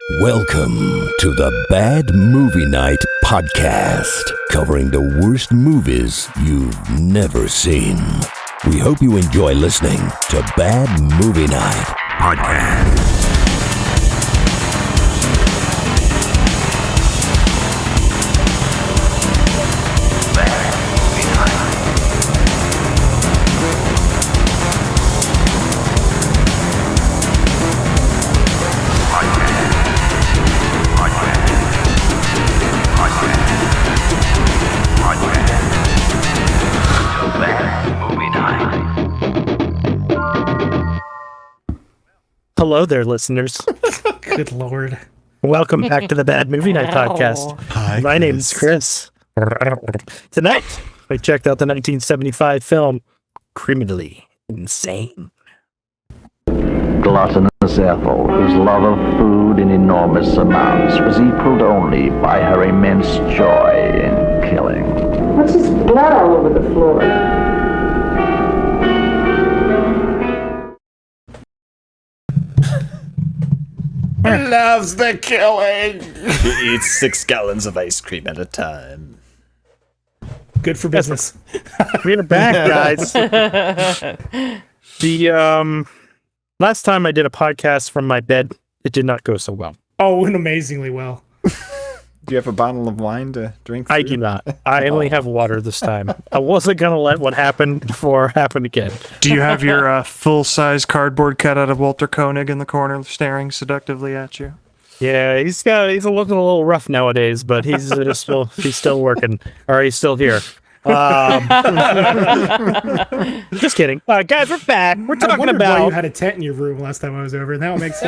Welcome to the Bad Movie Night podcast, covering the worst movies you've never seen. We hope you enjoy listening to Bad Movie Night podcast. Hello there, listeners. Good Lord. Welcome back to the Bad Movie Night podcast. Hi, My name is Chris. Tonight, I checked out the 1975 film Criminally Insane. Gluttonous Ethel, whose love of food in enormous amounts was equaled only by her immense joy in killing. What's this blood all over the floor? Loves the killing. He eats 6 gallons of ice cream at a time. Good for business. We're back, guys. The last time I did a podcast from my bed, it did not go so well. Oh, went amazingly well. Do you have a bottle of wine to drink through? I do not. I only have water this time. I wasn't going to let what happened before happen again. Do you have your full-size cardboard cutout of Walter Koenig in the corner staring seductively at you? Yeah, he's looking a little rough nowadays, but he's still working, or he's still here. Just kidding, guys. We're back. We're talking why about. you had a tent in your room last time I was over. That would make sense.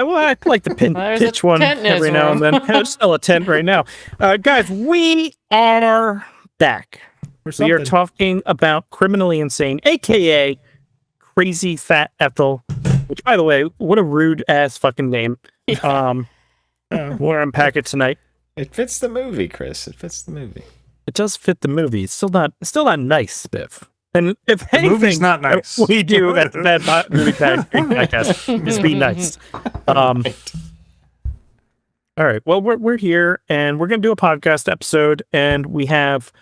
Well, I like to pitch one every now and then. There's still a tent right now, guys. We are back. We are talking about Criminally Insane, aka Crazy Fat Ethel. Which, by the way, what a rude ass fucking name. We'll unpack it tonight. It fits the movie, Chris. It fits the movie. It does fit the movie. It's still not nice, Biff. And if The anything, movie's not nice. we do at the Bad Movie Podcast is be nice. All right. Well, we're here, and we're gonna do a podcast episode, and we have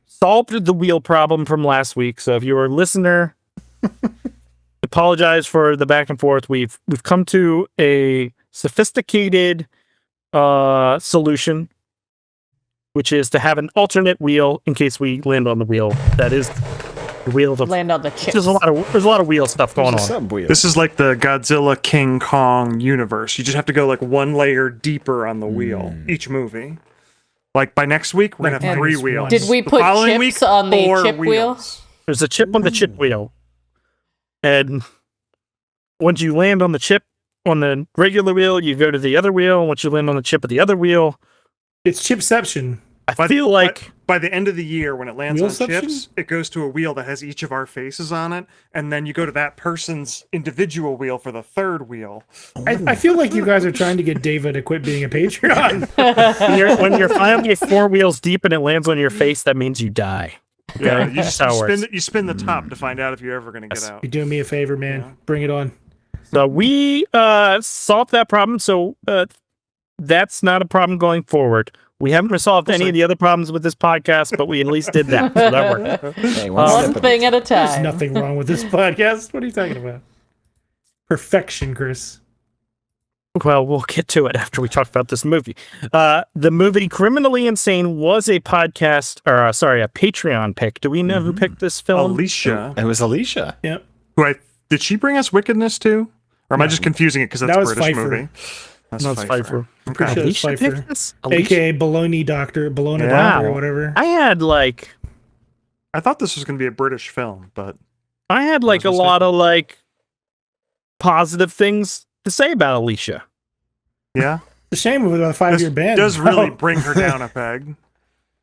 solved the wheel problem from last week. So if you're a listener, apologize for the back and forth. We've come to a sophisticated solution, which is to have an alternate wheel in case we land on the wheel. That is the wheel of land on the chips. There's a lot of wheel stuff going on. Sub-wheel. This is like the Godzilla King Kong universe. You just have to go like one layer deeper on the wheel each movie. Like by next week, we're gonna have 3 wheels. Did we put chips on the chip wheel? There's a chip on the chip wheel, and once you land on the chip on the regular wheel, you go to the other wheel. And once you land on the chip of the other wheel, It's Chipception. I feel like by the end of the year, when it lands on Wheelception? chips, it goes to a wheel that has each of our faces on it, and then you go to that person's individual wheel for the third wheel. I feel like you guys are trying to get David to quit being a Patreon. when you're finally 4 wheels deep and it lands on your face, that means you die. Yeah, Okay? you That's how it works. spin the top to find out if you're ever going to get out. You're doing me a favor, man. Yeah. Bring it on. So we solved that problem. So that's not a problem going forward. We haven't resolved any of the other problems with this podcast, but we at least did that. So that worked. Hey, One thing at a There's time. nothing wrong with this podcast. What are you talking about? Perfection, Chris. Well, we'll get to it after we talk about this movie. The movie Criminally Insane was a podcast, or a Patreon pick. Do we know who picked this film? Alicia. It was Alicia. Yep. Did she bring us Wickedness too? Or am I just confusing it because that's That a was British Pfeiffer. movie? That's No, it's Pfeiffer. I'm pretty sure it's Alicia Pfeiffer. picked this? Alicia? AKA Bologna Doctor, Bologna Yeah. Doctor, or whatever. I had I thought this was going to be a British film, but a lot of positive things to say about Alicia. yeah. It's a shame with a 5-year ban. Does really bring her down a peg.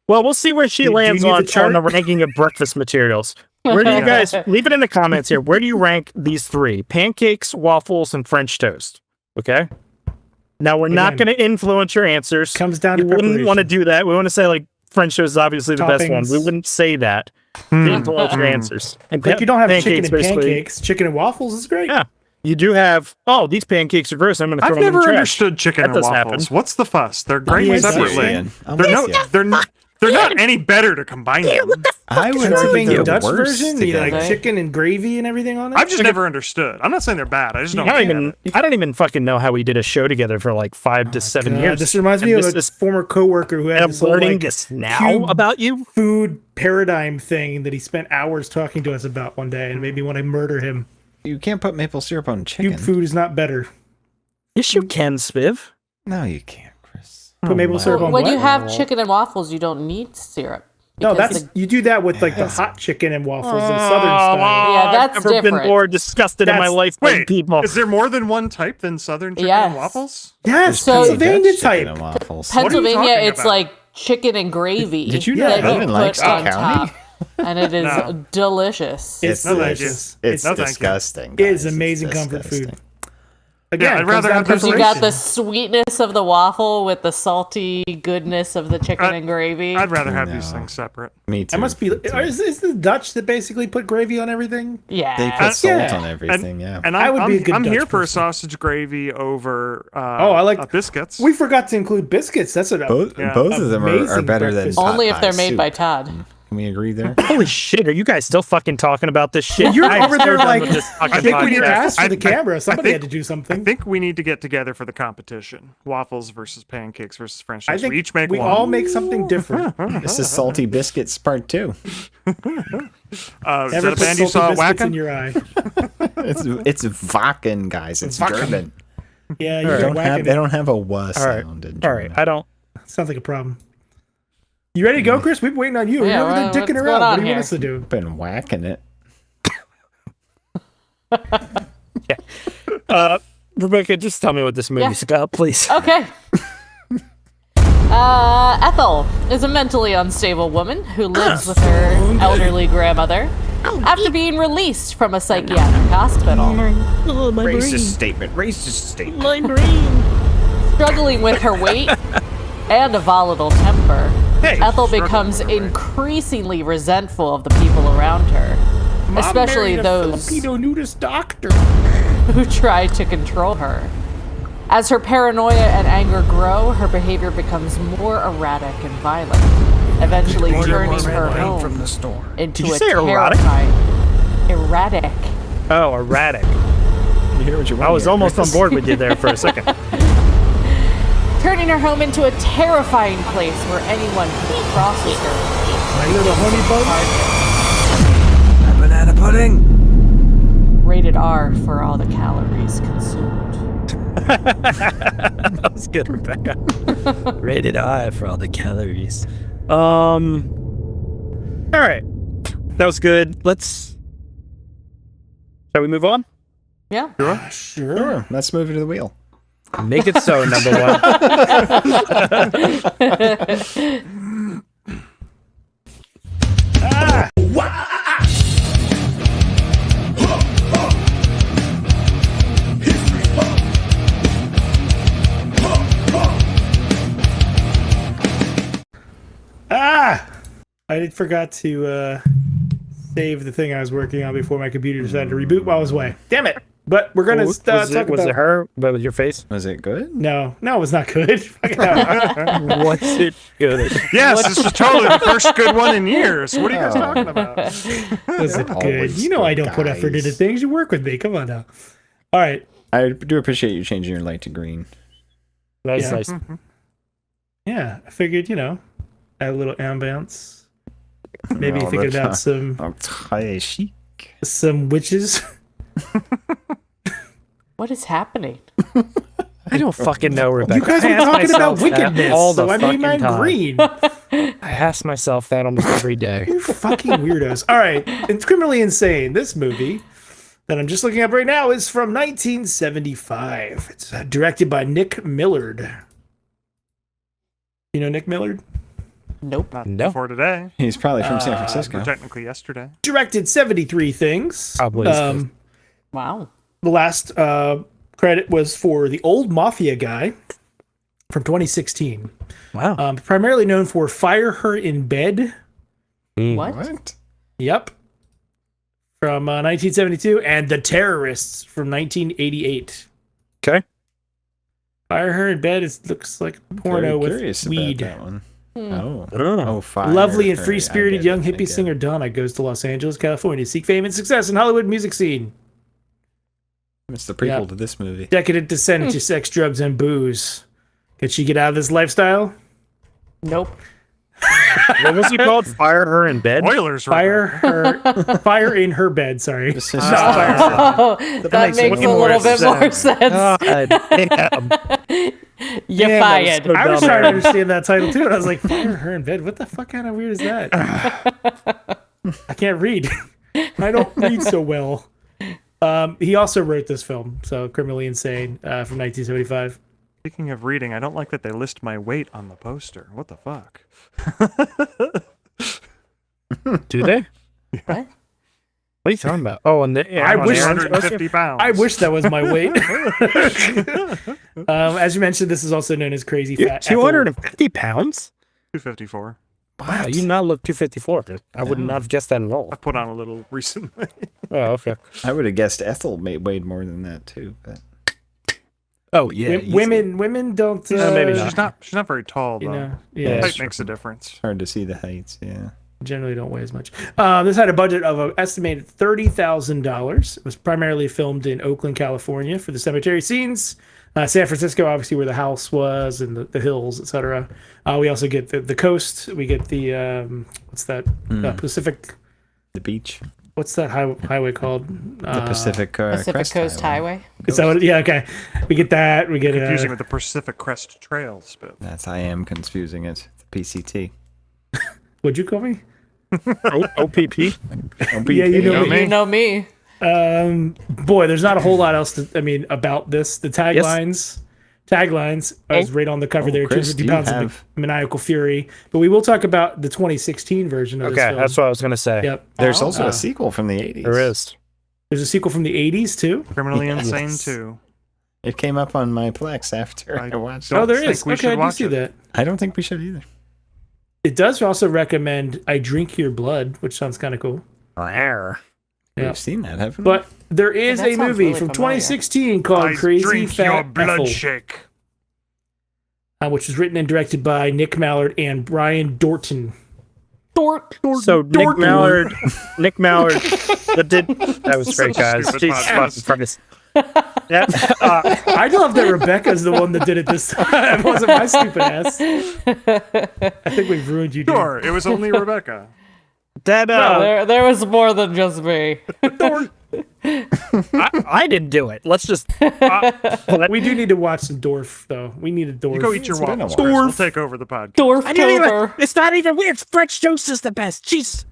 Well, we'll see where she Do you lands need the on chart? the ranking of breakfast materials. Where do you guys leave it in the comments here? Where do you rank these 3? Pancakes, waffles, and French toast. Okay. Now we're not going to influence your answers. Comes down You to wouldn't preparation. want to do that. We want to say French toast is obviously the best one. Toppings. We wouldn't say that. To influence your answers. And Like you don't have chicken and basically- pancakes. Chicken and waffles is great. Yeah. you do have, these pancakes are gross. I'm going to throw I've them in the never trash. understood chicken and waffles. What's the fuss? They're great separately. They're not any better to combine them. I would think the they're Dutch worse version, together. like chicken and gravy and everything on it. I've just never understood. I'm not saying they're bad. I just don't get it. I don't even fucking know how we did a show together for like 5 to 7 years. This reminds me of a former coworker who had I'm this whole, learning like, this now about you. food paradigm thing that he spent hours talking to us about one day, and made me want to murder him. You can't put maple syrup on chicken. Cube food is not better. Yes, you can, Spiv. No, you can't, Chris. Put maple syrup on When what? you have chicken and waffles, you don't need syrup. No, because you do that with like the hot chicken and waffles in Southern style. Yeah, that's I've never been different. more disgusted in my life by Wait, people. is there more than one type than Southern chicken Yes. and waffles? Yes, So- Pennsylvania Dutch chicken type. and waffles. Pennsylvania, talking it's about? like chicken and gravy. Did you know that Evan you likes put on the county? top, and it is No. delicious. It's No, thank you. delicious. It's No, thank you. disgusting. It is guys. It's amazing comfort disgusting. food. Again, I'd it rather comes have down this- to You got the preparation. sweetness of the waffle with the salty goodness of the chicken and gravy. I'd rather have these No. things separate. Me too. It must be. me too. Is the Dutch that basically put gravy on everything? Yeah. They put salt yeah. on everything, yeah. And I would be a good I'm here Dutch for a person. sausage gravy over I like biscuits. We forgot to include biscuits. That's what. Both Yeah. of them are Amazing better than breakfast. pot Only if pie they're made soup. by Todd. Can we agree there? Holy shit, are you guys still fucking talking about this shit? You're I am over so there done like with this fucking shaking your podcast. ass for I- the camera. Somebody think- had to do I something. think we need to get together for the competition. Waffles versus pancakes versus French I toast. think We each make we one. all make something different. This is Salty Biscuits Part 2. Is Never that a put band you salty saw at biscuits in Wacken? your eye. It's Wacken, guys. It's German. Yeah, They you're don't have, whacking they it. don't have a w All right, sound in all right. German. I don't. Sounds like a problem. You ready to go, Chris? We've been waiting on you. Yeah, You're over there what's dicking going around. What on do you want here? us to do? Been whacking it. Rebecca, just tell me what this movie's about, please. Okay. Ethel is a mentally unstable woman who lives with her elderly grandmother after being released from a psychiatric hospital. statement. Racist statement. My brain. Struggling with her weight and a volatile temper, Ethel becomes increasingly resentful of the people around her, especially those Filipino nudist doctor. who try to control her. As her paranoia and anger grow, her behavior becomes more erratic and violent, eventually turning her home into Did you a say erotic? terrifying... Erratic. Oh, erratic. You hear what you want I was here, almost on Chris. board with you there for a second. Turning her home into a terrifying place where anyone who crosses her My little honey bun. Banana pudding. rated R for all the calories consumed. That was good, Rebecca. Rated I for all the calories. All right. That was good. Shall we move on? Yeah. Sure. Let's move it to the wheel. Make it so, number one. I forgot to save the thing I was working on before my computer decided to reboot while I was away. Damn it! But we're gonna was talk it about. her? But with your face? Was it good? No, it was not good. Fucking hell. Was it good? Yes, this is totally the first good one in years. What are you guys talking about? Was it good? always You know I good don't put effort guys. into things. You work with me. Come on now. All right. I do appreciate you changing your light to green. That's Yeah. nice. Yeah, I figured, add a little ambience. Maybe No, thinking that's about not- très chic. some witches. What is happening? I don't fucking know, Rebecca. You guys I were ask talking about myself that wickedness, all the so I made fucking mine time. green. I ask myself that almost every day. You fucking weirdos. All right, it's Criminally Insane. This movie that I'm just looking up right now is from 1975. It's directed by Nick Millard. You know Nick Millard? Nope. Not No. for today. He's probably from San Francisco. Or technically yesterday. Directed 73 things. Probably is. Wow. The last credit was for The Old Mafia Guy from 2016. Wow. Primarily known for Fire Her in Bed. What? What? Yep. from 1972, and The Terrorists from 1988. Okay. Fire Her in Bed looks like a porno with weed. That one. Fire. Lovely and free-spirited young hippie singer Donna goes to Los Angeles, California to seek fame and success in Hollywood music scene. It's the prequel to this movie. Decadent descent into sex, drugs, and booze. Can she get out of this lifestyle? Nope. What was he called? Fire Her in Bed? Spoilers. Fire in her bed. Sorry. That makes a little bit more sense. You're fired. I was trying to understand that title too, and I was like, Fire Her in Bed? What the fuck kind of weird is that? I can't read. I don't read so well. He also wrote this film, so Criminally Insane from 1975. Speaking of reading, I don't like that they list my weight on the poster. What the fuck? Do they? What? What are you talking about? Oh, and I wish 150 pounds. I wish that was my weight. As you mentioned, this is also known as Crazy Fat Ethel. 250 pounds? 254. Wow, you not look 254. I would not have guessed that at all. I put on a little recently. Oh, okay. I would have guessed Ethel weighed more than that too. But... Oh yeah, women don't. Maybe not. She's not very tall though. You know, yeah, Height makes a difference. Hard to see the heights. Yeah. Generally don't weigh as much. This had a budget of an estimated $30,000. It was primarily filmed in Oakland, California for the cemetery scenes. San Francisco, obviously, where the house was, and the hills, etc. We also get the coast. We get the what's that? Pacific. The beach. What's that highway called? The Pacific Coast Highway. Is that what? Yeah. Okay. We get that. We get confusing with the Pacific Crest Trails, but I am confusing it. The PCT. What'd you call me? OPP. Yeah, You know me. Boy, there's not a whole lot else about this. The taglines is right on the cover there. Chris, 250 pounds of maniacal fury. But we will talk about the 2016 version of this film. Okay, that's what I was gonna say. Yep. There's also a sequel from the 80s. There is. There's a sequel from the 80s too. Criminally Insane 2. It came up on my Plex after I watched it. Oh, there is. Okay, I do see that. I don't think we should either. It does also recommend I Drink Your Blood, which sounds kind of cool. We've seen that, haven't we? But there is a movie from 2016 called Crazy Fat Ethel, shake. Which was written and directed by Nick Mallard and Brian Dorton. So Nick Mallard, that was great, guys. Jesus fucking Christ. Yeah. I love that Rebecca's the one that did it this time. It wasn't my stupid ass. I think we've ruined you, dude. Sure, it was only Rebecca. No, there was more than just me. I didn't do it. Let's just. We do need to watch some Dorf, though. We need a Dorf. You go eat your waffles. Dorf. We'll take over the podcast. Dorf. It's not even weird. French toast is the best. Jeez.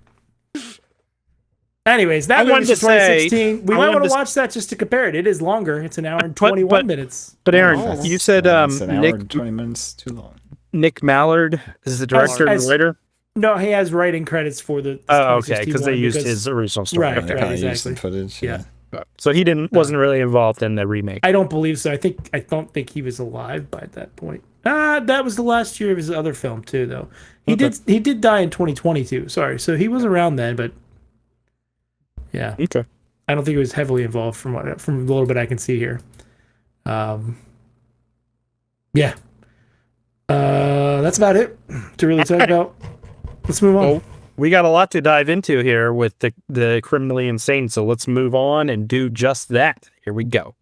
Anyways, that wanted movie's to say- 2016. We might want to watch that just to compare it. It is longer. It's an hour and 21 minutes. But Aaron, you said It's an hour Nick and 20 minutes too long. Nick Mallard is the director and writer. No, he has writing credits for the. Oh, okay, because they used his original story. Right, Okay. right, Used exactly. the footage. Yeah. So he wasn't really involved in the remake. I don't believe so. I don't think he was alive by that point. That was the last year of his other film too, though. He did die in 2022. Sorry, so he was around then, but yeah. Okay. I don't think he was heavily involved from the little bit I can see here. Yeah. That's about it to really talk about. Let's move on. Well, we got a lot to dive into here with the Criminally Insane, so let's move on and do just that. Here we go.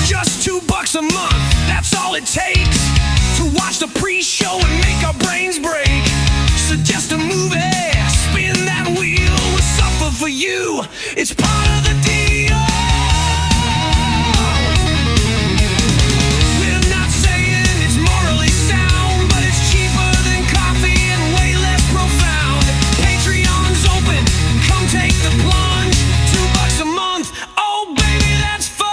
Just $2 a month, that's all it takes to watch the pre-show and make our brains break. Suggest a movie, spin that wheel, we'll suffer for you, it's part of the deal. We're not saying it's morally sound, but it's cheaper than coffee and way less profound. Patreon's open, come take the plunge, $2 a month, oh baby that's fun.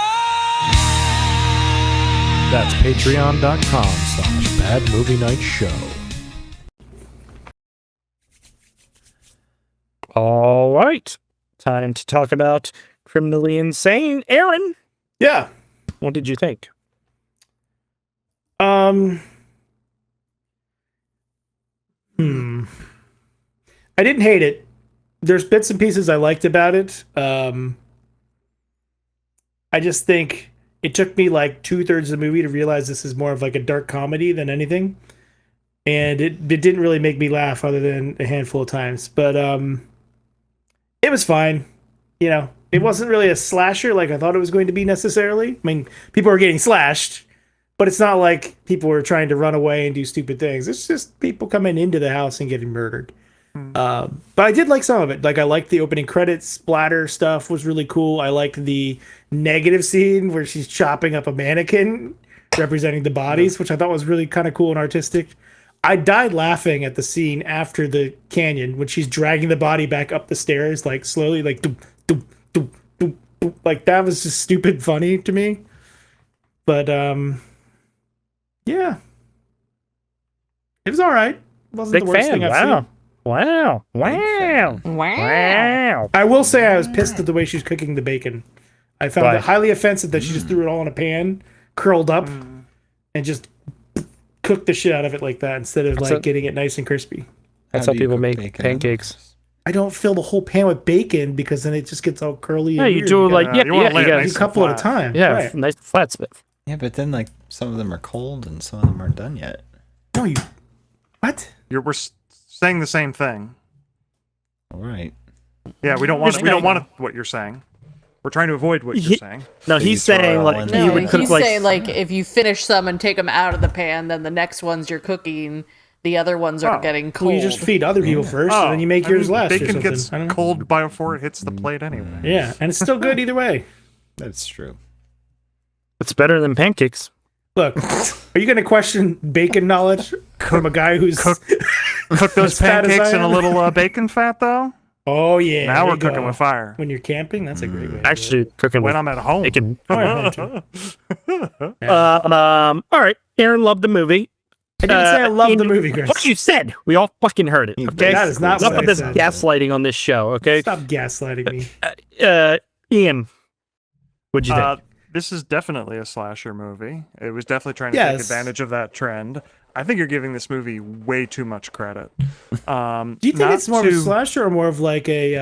That's patreon.com/badmovienightshow. All right. time to talk about Criminally Insane. Aaron, Yeah. what did you think? I didn't hate it. There's bits and pieces I liked about it. I just think it took me like 2/3 of the movie to realize this is more of like a dark comedy than anything. And it didn't really make me laugh other than a handful of times. But it was fine. You know, it wasn't really a slasher like I thought it was going to be necessarily. I mean, people were getting slashed, but it's not like people were trying to run away and do stupid things. It's just people coming into the house and getting murdered. But I did like some of it. Like, I liked the opening credits splatter stuff was really cool. I liked the negative scene where she's chopping up a mannequin representing the bodies, which I thought was really kind of cool and artistic. I died laughing at the scene after the canyon when she's dragging the body back up the stairs, like slowly, like doop, doop, doop, doop, doop. Like, that was just stupid funny to me. But yeah, it was all right. It wasn't Big the worst fan. thing I've Wow. seen. Wow. I will say I was pissed at the way she's cooking the bacon. I found Why? it highly offensive that she just threw it all in a pan, curled up, and just cooked the shit out of it like that instead of like getting it nice and crispy. That's how people make pancakes. I don't fill the whole pan with bacon because then it just gets all curly. Yeah, and you weird. do like you wanna lay it got nice a couple at a time. Yeah, right. nice flat spit. Yeah, but then like some of them are cold and some of them aren't done yet. No, you what? We're saying the same thing. All right. Yeah, we don't want what you're saying. We're trying to avoid what you're saying. No, So you he's throw it saying all like in he there. would cook he's like saying like if you finish some and take them out of the pan, then the next ones you're cooking, the other ones are getting cold. Well, you just feed other people first, and then you make yours last. Bacon or gets something. I don't know. cold before it hits the plate anyway. Yeah, and it's still good either way. That's true. it's better than pancakes. Look, are you going to question bacon knowledge from a guy who's Cook those as fat as pancakes I in a am? little bacon fat, though. Oh yeah, Now there we're you go. cooking with fire. When you're camping, that's a great way. to do Actually, cooking When with I'm at home. bacon. it. Oh, yeah, too. All right. Aaron loved the movie. I didn't say I loved the Ian, movie, Chris. What you said, we all fucking heard it. Okay, That is not enough what of I this said. gaslighting on this show. Okay, Stop gaslighting me. Ian, what'd you think? This is definitely a slasher movie. It was definitely trying to Yes. take advantage of that trend. I think you're giving this movie way too much credit. Do you think not it's more of a to- slasher or more of like a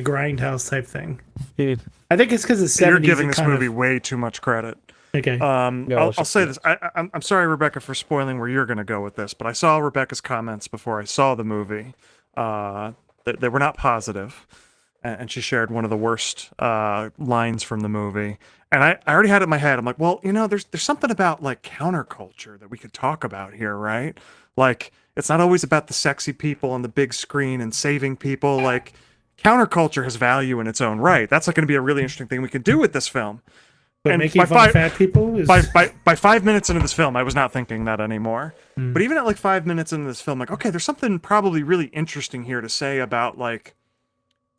grindhouse type thing? Dude, I think it's because the 70s. You're giving it this kind movie of- way too much credit. Okay. I'll say this. I'm sorry, Rebecca, for spoiling where you're going to go with this, but I saw Rebecca's comments before I saw the movie. They were not positive, and she shared one of the worst lines from the movie. And I already had it in my head. I'm like, well, you know, there's something about like counterculture that we could talk about here, right? Like, it's not always about the sexy people on the big screen and saving people. Like, counterculture has value in its own right. That's like going to be a really interesting thing we can do with this film. but and making by fun of fat people is by 5 minutes into this film, I was not thinking that anymore. But even at like 5 minutes into this film, like, okay, there's something probably really interesting here to say about like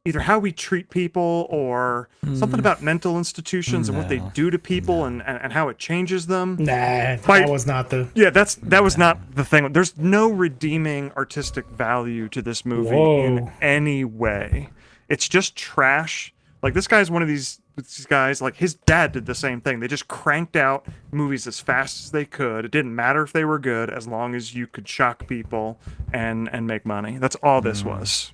either how we treat people or something about mental institutions and what they do to people and how it changes them. nah. By- That was not the. Yeah, that was not the thing. There's no redeeming artistic value to this movie in Whoa. any way. It's just trash. Like, this guy's one of these guys, like his dad did the same thing. They just cranked out movies as fast as they could. It didn't matter if they were good as long as you could shock people and make money. That's all this was.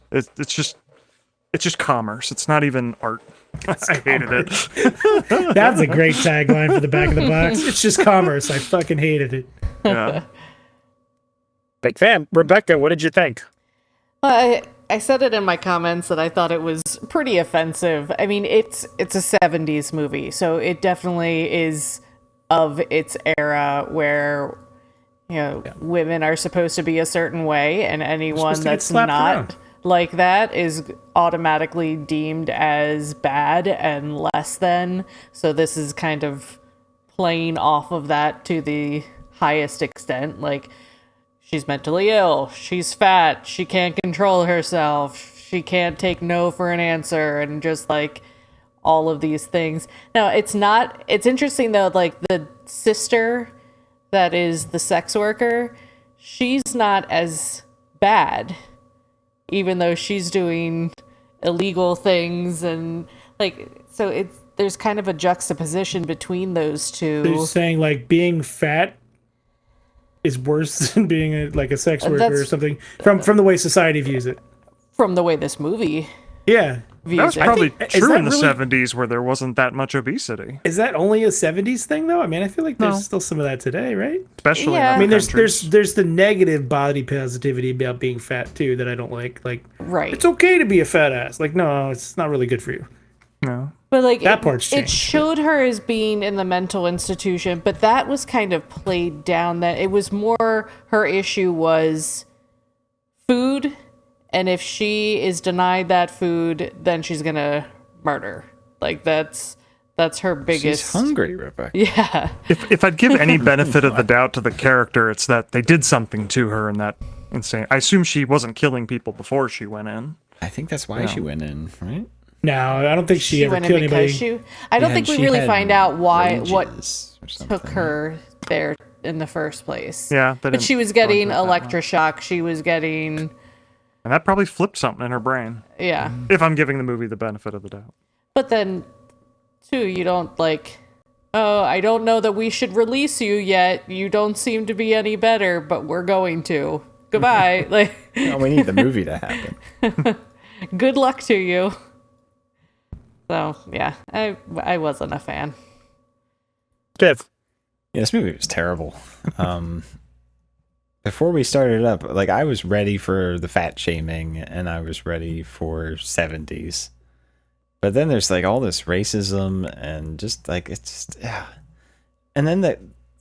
It's just commerce. It's not even art. I hated it. That's a great tagline for the back of the box. It's just commerce. I fucking hated it. Yeah. big fan. Rebecca, what did you think? I said it in my comments that I thought it was pretty offensive. I mean, it's a 70s movie, so it definitely is of its era where, you know, women are supposed to be a certain way, and anyone supposed to get that's slapped not around. like that is automatically deemed as bad and less than. So this is kind of playing off of that to the highest extent. Like, she's mentally ill, she's fat, she can't control herself, she can't take no for an answer, and just like all of these things. Now, it's interesting though, like the sister that is the sex worker, she's not as bad, even though she's doing illegal things, and like so there's kind of a juxtaposition between those two. They're saying like being fat is worse than being a sex worker or something from the way society views it. From the way this movie. Yeah. That was probably true in the 70s where there wasn't that much obesity. Is that only a 70s thing though? I mean, I feel like there's still some of that today, right? Especially Yeah. in I mean, countries. there's the negative body positivity about being fat too that I don't like. Like, Right. it's okay to be a fat ass. Like, no, it's not really good for you. No. But like That part's it changed, showed her as being in the mental institution, but that was kind of played down. That it was more her issue was food, and if she is denied that food, then she's gonna murder. Like that's her biggest. She's hungry, Rebecca. Yeah. If I'd give any benefit of the doubt to the character, it's that they did something to her in that insane. I assume she wasn't killing people before she went in. I think that's why she went in, right? No, I don't think she ever went in killed because anybody. I don't think we really find out what rages or something. took her there in the first place. Yeah, they But didn't she was go getting into it that much. electroshock. She was getting, And that probably flipped something in her brain. yeah. If I'm giving the movie the benefit of the doubt. But then, too, you don't like, oh, I don't know that we should release you yet. You don't seem to be any better, but we're going to. Goodbye. Like, No, we need the movie to happen. good luck to you. So, yeah, I wasn't a fan. Jeff. Yeah, this movie was terrible. Before we started up, like I was ready for the fat shaming and I was ready for 70s. But then there's like all this racism and just like it's just, yeah. And then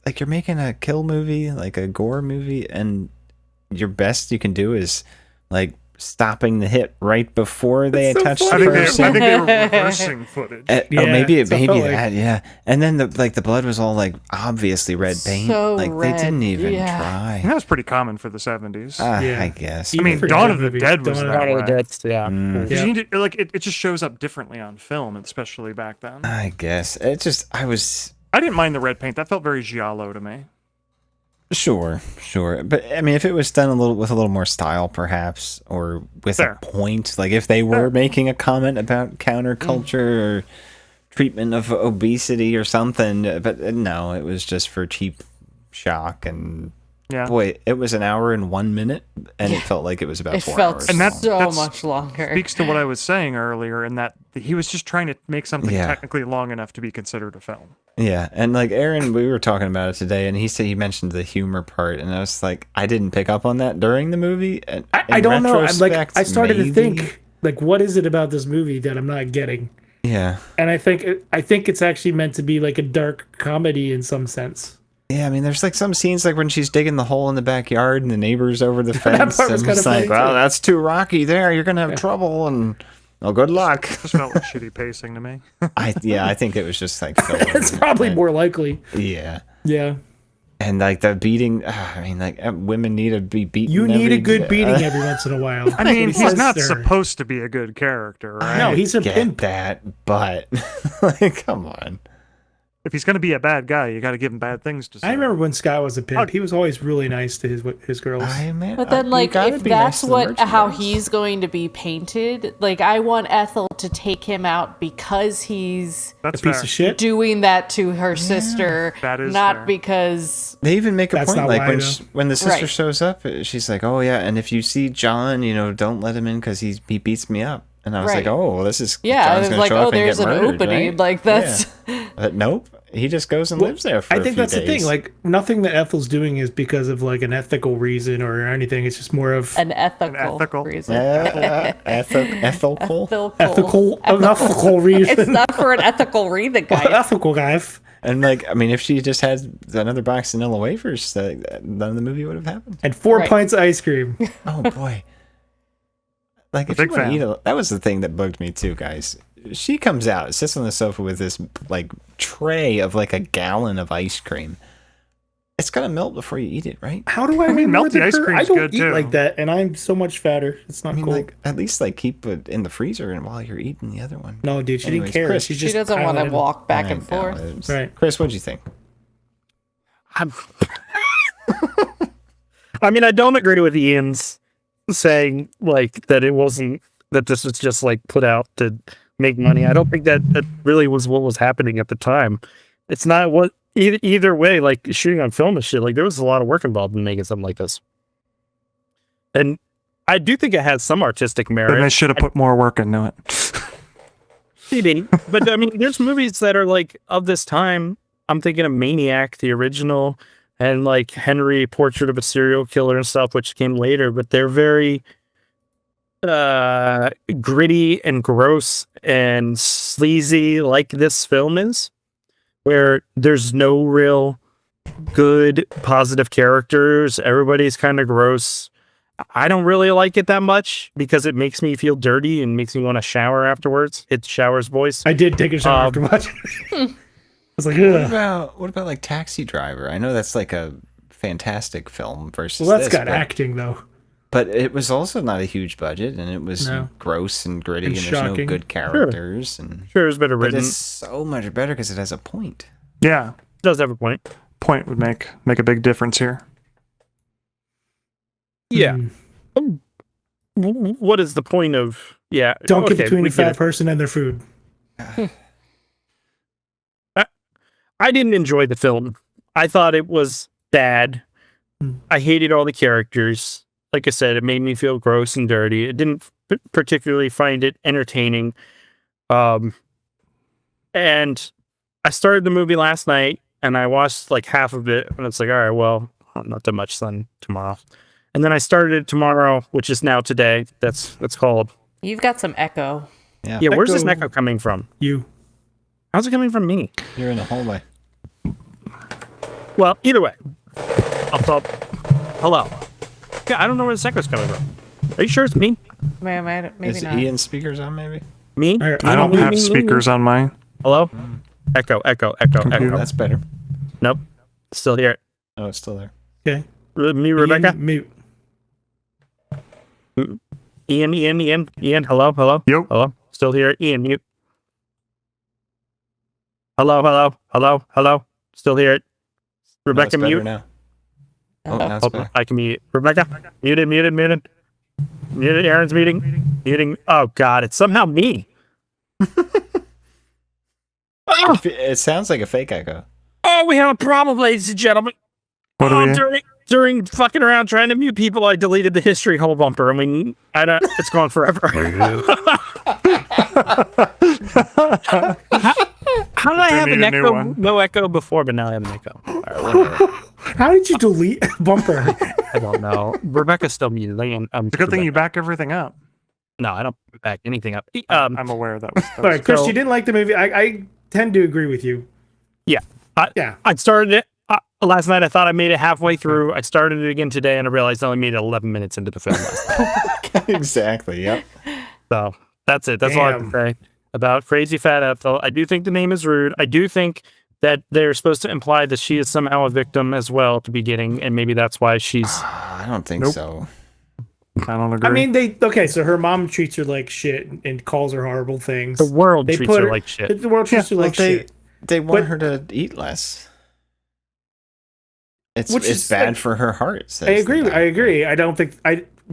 like you're making a kill movie, like a gore movie, and your best you can do is like stopping the hit right before they attach the person. I think they were reversing footage. Yeah, oh, maybe that's what it felt like. that, yeah. And then the blood was all like obviously red paint. So like red, they didn't even yeah. try. That was pretty common for the 70s. Yeah. I guess. I mean, for Dawn good of the movies. Dead was Dawn of that the way. Yeah. Mm, 'Cause you need to, like, it just shows up differently on film, especially back then. I guess. It just, I didn't mind the red paint. That felt very giallo to me. Sure. But I mean, if it was done with a little more style, perhaps, or with Fair. a point, like if they were making a comment about counterculture or treatment of obesity or something, but no, it was just for cheap shock. And Yeah. boy, it was an hour and 1 minute, and it felt like it was about It 4 felt hours. And so that's much longer. Speaks to what I was saying earlier, in that he was just trying to make something Yeah. technically long enough to be considered a film. Yeah, and like Aaron, we were talking about it today, and he mentioned the humor part, and I was like, I didn't pick up on that during the movie. And I in don't know. I'm like, retrospect, I started maybe. to think, like, what is it about this movie that I'm not getting? Yeah, And I think it's actually meant to be like a dark comedy in some sense. yeah. I mean, there's like some scenes like when she's digging the hole in the backyard, and the neighbors over the fence, part was and kinda it's like, funny, well, too. that's too rocky there. You're gonna have trouble, and well, good luck. Just felt like shitty pacing to me. I think it was just like filler. It's probably more likely. Yeah. Yeah. And like the beating, I mean, like women need to be beaten. You need a every- good beating every once in a while. I mean, That's what he he's says not there. supposed to be a good character, right? No, he's a Get pimp. that, but like, come on. If he's going to be a bad guy, you got to give him bad things to say. I remember when Scott was a pimp. He was always really nice to his girls. But then, like, if that's how he's going to be painted, like, I want Ethel to take him out because he's That's a piece fair. of shit. doing that to her sister, That is not fair. because They even make a That's point, not like why, when though. when the sister Right. shows up, she's like, "Oh yeah, and if you see John, don't let him in because he beats me up." And I was like, Right. "Oh, well, this is yeah, John's it was gonna like, show oh, up and there's get an murdered, opening, right?" like that's Yeah. But nope, he just goes and lives there for I a think few that's days. the thing. Like, nothing that Ethel's doing is because of like an ethical reason or anything. It's just more of an ethical, ethical. reason. ethical. ethical reason. It's not for an ethical reason, guys. ethical guys. And like, I mean, if she just had another box of vanilla wafers, none of the movie would have happened. And 4 Right. pints of ice cream. Oh boy. Like, if big you want fan. to eat that was the thing that bugged me too, guys. She comes out, sits on the sofa with this like tray of like a gallon of ice cream. It's gonna melt before you eat it, right? How do I mean, mean more melty than ice her? cream's I don't good, eat too. like that, and I'm so much fatter. It's not I mean, cool. like at least like keep it in the freezer and while you're eating the other one. No, dude, she Anyways, didn't care. Chris, She She just doesn't want to piloted. walk back I and know, forth. it's- Right. Chris, what'd you think? I mean, I don't agree with Ian's saying like that it wasn't that this was just like put out to make money. I don't think that really was what was happening at the time. It's not what either way, like shooting on film and shit, like there was a lot of work involved in making something like this. And I do think it has some artistic merit. Then they should have put more work into it. Maybe. But I mean, there's movies that are like of this time. I'm thinking of Maniac, the original, and like Henry, Portrait of a Serial Killer and stuff, which came later, but they're very gritty and gross and sleazy, like this film is, where there's no real good positive characters. Everybody's kind of gross. I don't really like it that much because it makes me feel dirty and makes me want to shower afterwards. It's Shower's voice. I did take a shower after watching it. I was like, ugh. What about like Taxi Driver? I know that's like a fantastic film versus Well, that's this, got acting though. But it was also not a huge budget, and it was gross and gritty, and there's no good characters. Sure. And sure, it's better but written. it's so much better because it has a point. Yeah, it does have a point. Point would make a big difference here. Yeah. What is the point of? Yeah. Don't get between a fat person and their food. I didn't enjoy the film. I thought it was bad. I hated all the characters. Like I said, it made me feel gross and dirty. I didn't particularly find it entertaining. And I started the movie last night, and I watched like half of it, and it's like, all right, well, not that much then tomorrow. And then I started it tomorrow, which is now today. That's called. You've got some echo. Yeah. Yeah, where's this echo coming from? You. How's it coming from me? You're in the hallway. Well, either way, I'll talk. Hello. Yeah, I don't know where this echo's coming from. Are you sure it's me? Maybe Is not. Ian's speakers on, maybe? Me? I don't have speakers on mine. Hello? Echo. That's better. Nope. Still here. Oh, it's still there. Okay. Me, Rebecca? Mute. Ian, hello? Yo. Hello? Still here. Ian, mute. Hello? Still here. Rebecca, no, it's better mute. now. Oh, now it's better. I can mute. Rebecca, muted. Muted. Aaron's muting. Oh, God, it's somehow me. It sounds like a fake echo. Oh, we have a problem, ladies and gentlemen. What do we? During fucking around trying to mute people, I deleted the history whole bumper. I mean, it's gone forever. How did I have an echo? No echo before, but now I have an echo. All right, how did you delete bumper? I don't know. Rebecca's still muted. It's a good thing you back everything up. No, I don't back anything up. I'm aware of that. All right, Chris, you didn't like the movie. I tend to agree with you. Yeah. I started it last night. I thought I made it halfway through. I started it again today, and I realized I only made it 11 minutes into the film last night. Exactly, yep. So that's it. That's all I have to say about Crazy Fat Ethel. I do think the name is rude. I do think that they're supposed to imply that she is somehow a victim as well at the beginning, and maybe that's why she's... I don't think so. I don't agree. I mean, so her mom treats her like shit and calls her horrible things. The world treats her like shit. The world treats her like shit. They want her to eat less. It's bad for her heart. I agree. I don't think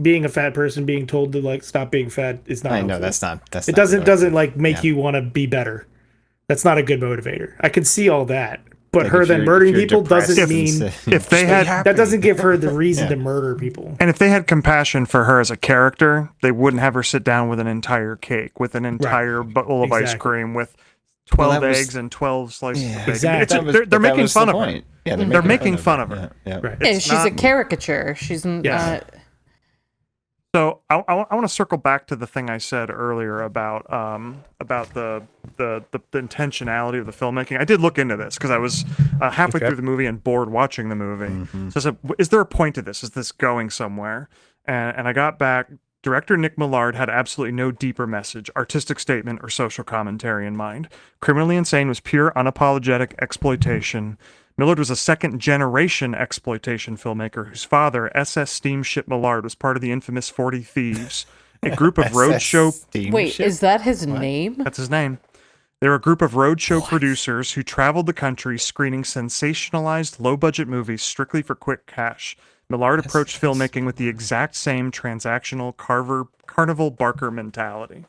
being a fat person being told to like stop being fat is not. I know that's not. It doesn't like make you want to be better. That's not a good motivator. I can see all that, but like her then murdering people doesn't mean if they had that doesn't give her the reason to murder people. And if they had compassion for her as a character, they wouldn't have her sit down with an entire cake, with an entire bowl of ice cream, with 12 eggs and 12 slices of bacon. Exactly. They're making fun of her. Yeah, they're making fun of her. Yeah. Right. Yeah, she's a caricature. She's not. So I want to circle back to the thing I said earlier about the intentionality of the filmmaking. I did look into this because I was halfway through the movie and bored watching the movie. Mm-hmm. So I said, is there a point to this? Is this going somewhere? And I got back. Director Nick Millard had absolutely no deeper message, artistic statement, or social commentary in mind. Criminally Insane was pure, unapologetic exploitation. Millard was a second-generation exploitation filmmaker whose father, SS Steamship Millard, was part of the infamous 40 Thieves, a group of roadshow... Wait, is that his name? That's his name. They were a group of roadshow producers who traveled the country screening sensationalized, low-budget movies strictly for quick cash. Millard approached filmmaking with the exact same transactional carnival barker mentality.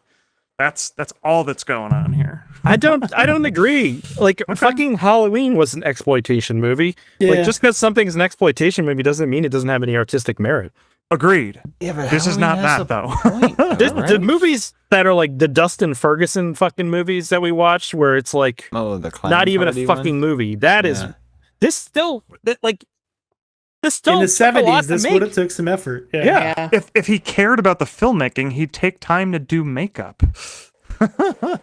That's all that's going on here. I don't agree. Like fucking Halloween was an exploitation movie. Yeah. Like just because something's an exploitation movie doesn't mean it doesn't have any artistic merit. Agreed. Yeah, but this is not that though. The movies that are like the Dustin Ferguson fucking movies that we watched, where it's like not even a fucking movie. That is this still like. In the 70s, this would have took some effort. Yeah. If he cared about the filmmaking, he'd take time to do makeup. But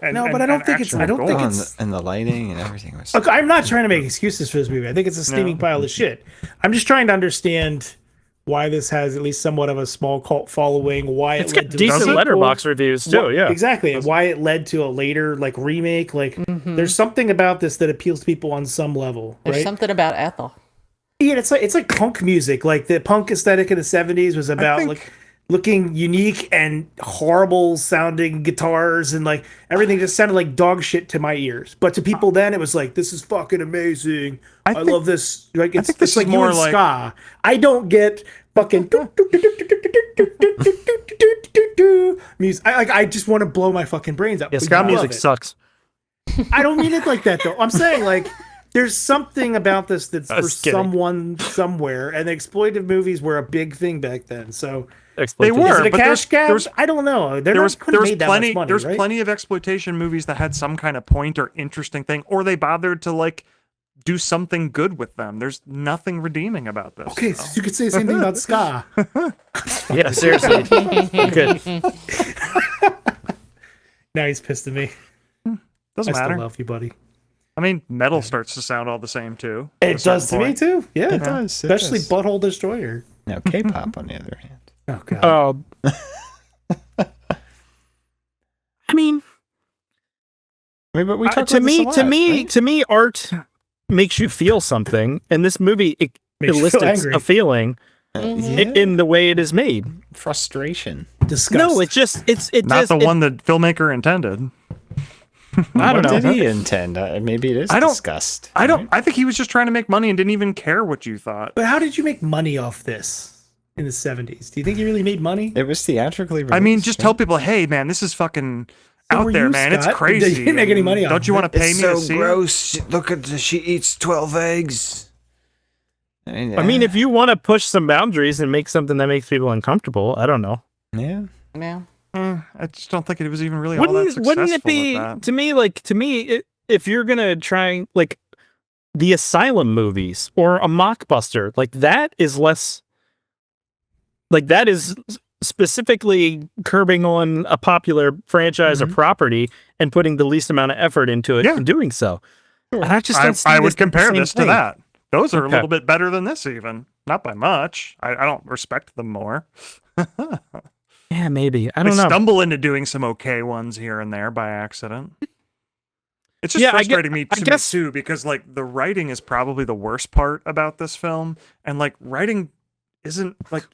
I don't think it's. And the lighting and everything was. Look, I'm not trying to make excuses for this movie. I think it's a steaming pile of shit. I'm just trying to understand why this has at least somewhat of a small cult following. Why it's got decent letterbox reviews too. Yeah, exactly. And why it led to a later like remake. Like, there's something about this that appeals to people on some level. There's something about Ethel. Yeah, it's like punk music. Like the punk aesthetic of the 70s was about like looking unique and horrible sounding guitars and like everything just sounded like dog shit to my ears. But to people then it was like, this is fucking amazing. I love this. Like it's like more like ska. I don't get fucking music. I just want to blow my fucking brains out. Yeah, ska music sucks. I don't mean it like that though. I'm saying like there's something about this that's for someone somewhere, and the exploitive movies were a big thing back then. So they were. Is it a cash grab? I don't know. There was plenty of exploitation movies that had some kind of point or interesting thing, or they bothered to like do something good with them. There's nothing redeeming about this. Okay, so you could say the same thing about ska. Yeah, seriously. Good. Now he's pissed at me. Doesn't matter. I still love you, buddy. I mean, metal starts to sound all the same too. It does to me too. Yeah, it does. Especially Butthole Destroyer. Now, K-pop, on the other hand. Oh god. I mean, but we talk to me, art makes you feel something, and this movie elicits a feeling in the way it is made. Frustration, disgust. No, it's not the one the filmmaker intended. I don't know. What did he intend? Maybe it is disgust. I think he was just trying to make money and didn't even care what you thought. But how did you make money off this in the 70s? Do you think he really made money? It was theatrically released. I mean, just tell people, hey, man, this is fucking out there, man. It's crazy. You didn't make any money off it. Don't you want to pay me to see gross. Look at she eats 12 eggs. I mean, if you want to push some boundaries and make something that makes people uncomfortable, I don't know. Yeah. I just don't think it was even really all that successful. Wouldn't it be to me? If you're gonna try like the Asylum movies or a mockbuster, like that is less. Like that is specifically curbing on a popular franchise or property and putting the least amount of effort into it and doing so. Sure. And I just don't see I would compare this thing. to that. Those are a little bit better than this, even not by much. I don't respect them more. Yeah, maybe. I don't know. Stumble into doing some okay ones here and there by accident. It's just frustrating me too, because like the writing is probably the worst part about this film, and like writing isn't like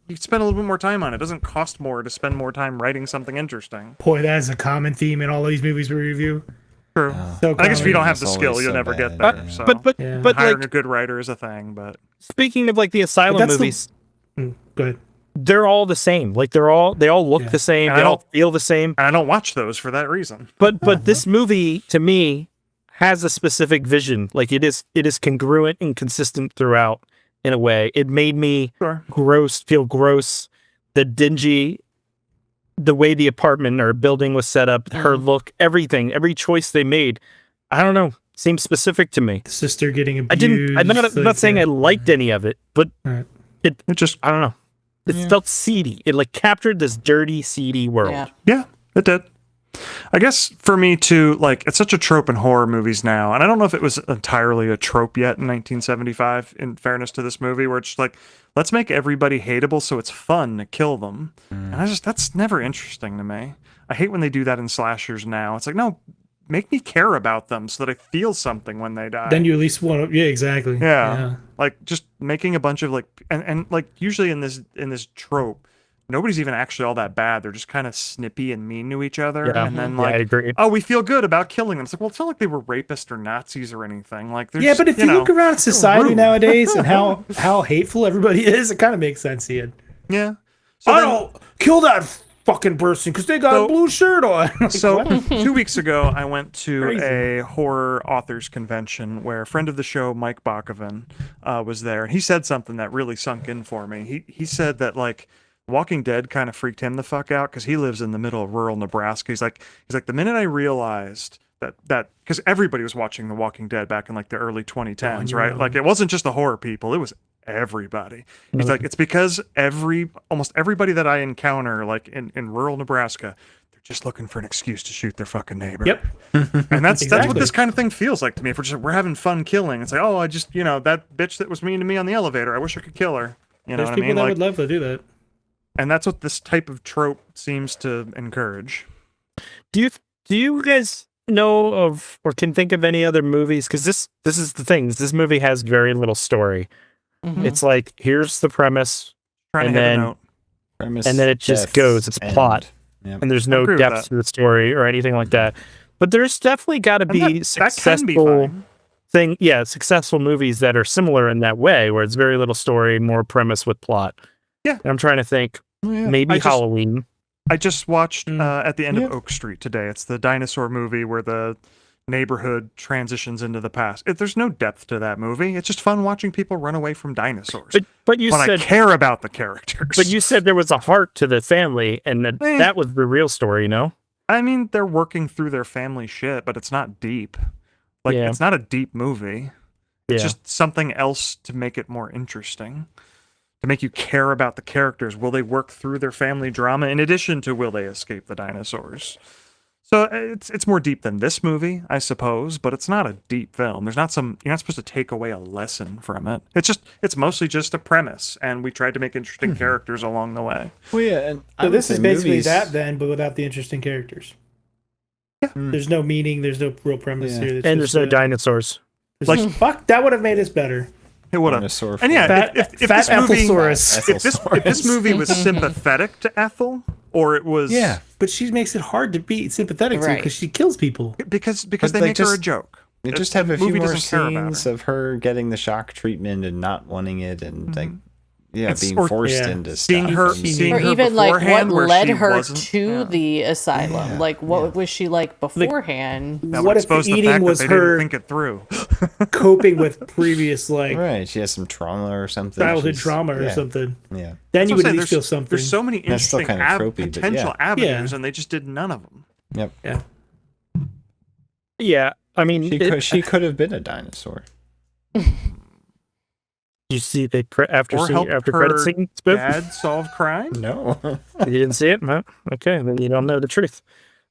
you spend a little bit more time on it. It doesn't cost more to spend more time writing something interesting. Boy, that is a common theme in all these movies we review. True. So I guess if you don't have the skill, you'll never get there. So. But hiring like, a good writer is a thing. But speaking of like the Asylum movies, go ahead. They're all the same. Like they all look the same. They all feel the same. And I don't watch those for that reason. But this movie to me has a specific vision. Like it is congruent and consistent throughout in a way. It made me feel gross. The dingy, the way the apartment or building was set up, her look, everything, every choice they made. I don't know. Seems specific to me. The sister getting abused. I'm not saying I liked any of it, but it just I don't know. It felt seedy. It like captured this dirty, seedy world. Yeah, it did. I guess for me too, like it's such a trope in horror movies now, and I don't know if it was entirely a trope yet in 1975. In fairness to this movie, where it's just like, let's make everybody hateable so it's fun to kill them, and that's never interesting to me. I hate when they do that in slashers now. It's like, no, make me care about them so that I feel something when they die. Then you at least want to, exactly. Yeah. Like just making a bunch of like, and like usually in this trope, nobody's even actually all that bad. They're just kind of snippy and mean to each other. Yeah. And then I agree. oh, we feel good about killing them. It's like, well, it's not like they were rapists or Nazis or anything. Like, yeah, but if you look around society nowadays and how hateful everybody is, it kind of makes sense, Ian. Yeah. So I don't kill that fucking person because they got a blue shirt on. Like, so what? 2 weeks ago, I went to Crazy. a horror authors convention where a friend of the show, Mike Bakoven, was there. And he said something that really sunk in for me. He said that, like, Walking Dead kind of freaked him the fuck out because he lives in the middle of rural Nebraska. He's like, the minute I realized that because everybody was watching The Walking Dead back in like the early 2010s, right? Like, it wasn't just the horror people; it was everybody. He's like, it's because almost everybody that I encounter, like in rural Nebraska, they're just looking for an excuse to shoot their fucking neighbor. Yep. And that's Exactly. what this kind of thing feels like to me. If we're having fun killing, it's like, oh, I just that bitch that was mean to me on the elevator, I wish I could kill her. You know There's what I people mean? that Like, would love to do that. and that's what this type of trope seems to encourage. Do you guys know of or can think of any other movies? Because this is the thing. This movie has very little story. Mhm. It's like, here's the premise, Trying and to hit a then note. Premise, and then it just death, goes. It's end. plot, Yep. and there's I no agree with depth that. to the story or anything like that. But there's definitely got to And be that can be successful fine. successful movies that are similar in that way, where it's very little story, more premise with plot. Yeah. And I'm trying to think, maybe I just- Halloween. I just watched at the end of Oak Street today. It's the dinosaur movie where the neighborhood transitions into the past. There's no depth to that movie. It's just fun watching people run away from dinosaurs. But you I said care about the characters. But you said there was a heart to the family, and that was the real story, no? I mean, they're working through their family shit, but it's not deep. Like, Yeah. it's not a deep movie. It's Yeah. just something else to make it more interesting. To make you care about the characters. Will they work through their family drama in addition to will they escape the dinosaurs? So it's more deep than this movie, I suppose, but it's not a deep film. There's not you're not supposed to take away a lesson from it. It's mostly just a premise, and we tried to make interesting characters along the way. Well, yeah, and So this is basically movies, that then, but without the interesting characters. Yeah. There's no meaning. There's no real premise Yeah. here. It's And just, there's no dinosaurs. like fuck, that would have made us better. It would have. Dinosaur And yeah, Fat- if Fat this movie, Ethelsaurus. if this movie was sympathetic to Ethel, or it was But she makes it hard to be sympathetic to Right. because she kills people. because But they they make her a just- joke. You It- just have the a few movie more doesn't care about scenes her. of her getting the shock treatment and not wanting it, and like, being or- forced yeah. into Seeing stuff. her, and- seeing Or her even like what beforehand where led she her wasn't- to the asylum. Yeah. Like what was she like beforehand? That What would if the expose the eating fact was that they her- didn't think it through. Coping with previous right, she has some trauma or something. childhood She's- trauma or yeah, something. Yeah, Then you That's would what at I'm least saying, feel something. There's so many That's still interesting kinda tropey, but potential yeah. avenues, Yeah. and they just did none of them. yep. Yeah. Yeah, I mean, She could have been a dinosaur. you see the after Or help credit her scene, Spoof? dad solve crime. No, You didn't see it? Huh? Okay, then you don't know the truth.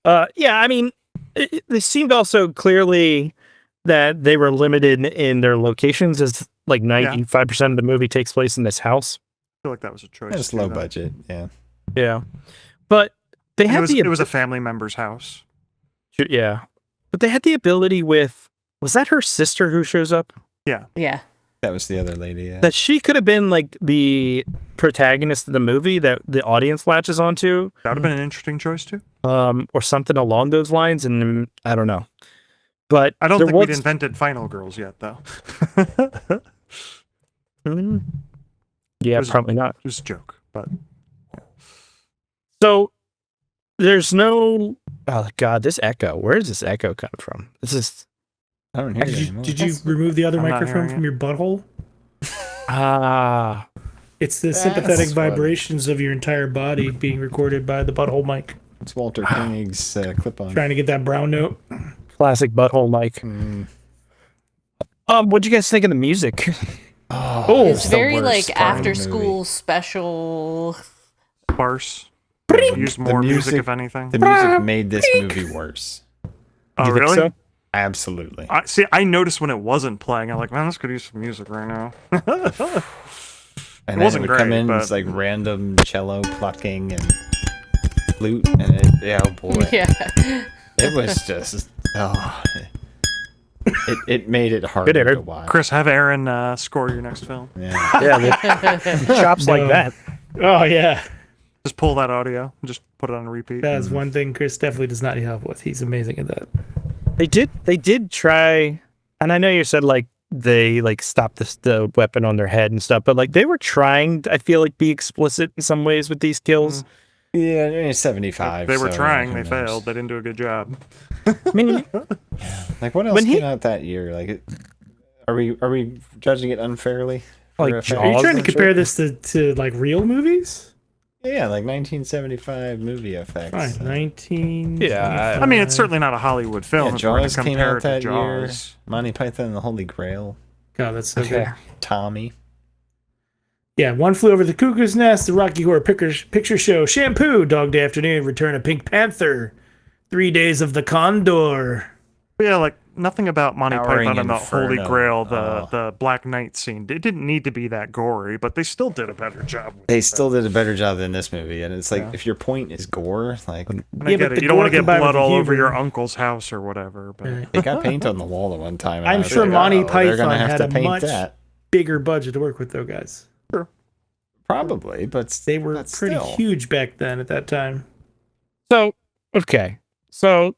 Yeah, I mean, it seemed also clearly that they were limited in their locations, as like 95% of the movie takes place in this house. I feel like that was a choice. it's too, low though. budget. Yeah, Yeah, but they And had it was a family member's house. yeah, but they had the ability with, was that her sister who shows up? Yeah. that was the other lady. Yeah, That she could have been like the protagonist of the movie that the audience latches onto, That would have been an interesting choice too. or something along those lines. And I don't know, but I don't there think we'd was- invented Final Girls yet, though. Yeah, was- probably not. It was a joke, but So there's no. Oh God, this echo. Where does this echo come from? This is I don't hear it Did you, anymore. did you remove the other I'm not microphone hearing from your butthole? It's the That's sympathetic fun. vibrations of your entire body being recorded by the butthole mic. It's Walter Koenig's clip-on. Trying to get that brown note. classic butthole mic. What'd you guys think of the music? Oh, It's the very worst like part of the after school special. sparse. Use more music, if anything. The music made this movie worse. Oh, You think really? so? Absolutely. I noticed when it wasn't playing. I'm like, man, this could use some music right now. And It wasn't it would come great, in, but- it's like random cello plucking and flute, and oh boy, Yeah. it was just it made it harder Good, to Eric. watch. Chris, have Aaron score your next film. Yeah. Yeah, chops like No. that. Oh, yeah. Just pull that audio and just put it on repeat. That's one thing Chris definitely does not need help with. He's amazing at that. They did try, and I know you said like they like stopped the weapon on their head and stuff, but like they were trying, I feel like, be explicit in some ways with these kills. Yeah, I mean, 75. They were so trying, who they knows? failed. They didn't do a good job. I mean, Like, what else came out that year? Like, are we judging it unfairly? Like, Are you Jaws trying to and compare this to like real movies? Yeah, like 1975 movie effects. Fine, 19. Yeah, I mean, it's certainly not a Hollywood film. Yeah, if we're gonna Jaws came compare out it to that year. Jaws. Monty Python and the Holy Grail. God, that's so Okay. good. Tommy. Yeah, One Flew Over the Cuckoo's Nest, The Rocky Horror Picture Show, Shampoo, Dog Day Afternoon, Return of Pink Panther, 3 Days of the Condor. Yeah, like nothing about Monty Towering Python and the Holy Inferno. Grail, the Black Knight scene. It didn't need to be that gory, but they still did a better job. They still did a better job than this movie, and it's like if your point is gore, like And I Yeah, get but it. the You don't want to gore get combined blood with the all over humor. your uncle's house or whatever. But they got paint on the wall at one time. and I'm I was sure like, Monty oh, they're Python gonna have had to a paint much that. bigger budget to work with, though, guys. Probably, but They were but pretty still. huge back then at that time. So, okay. So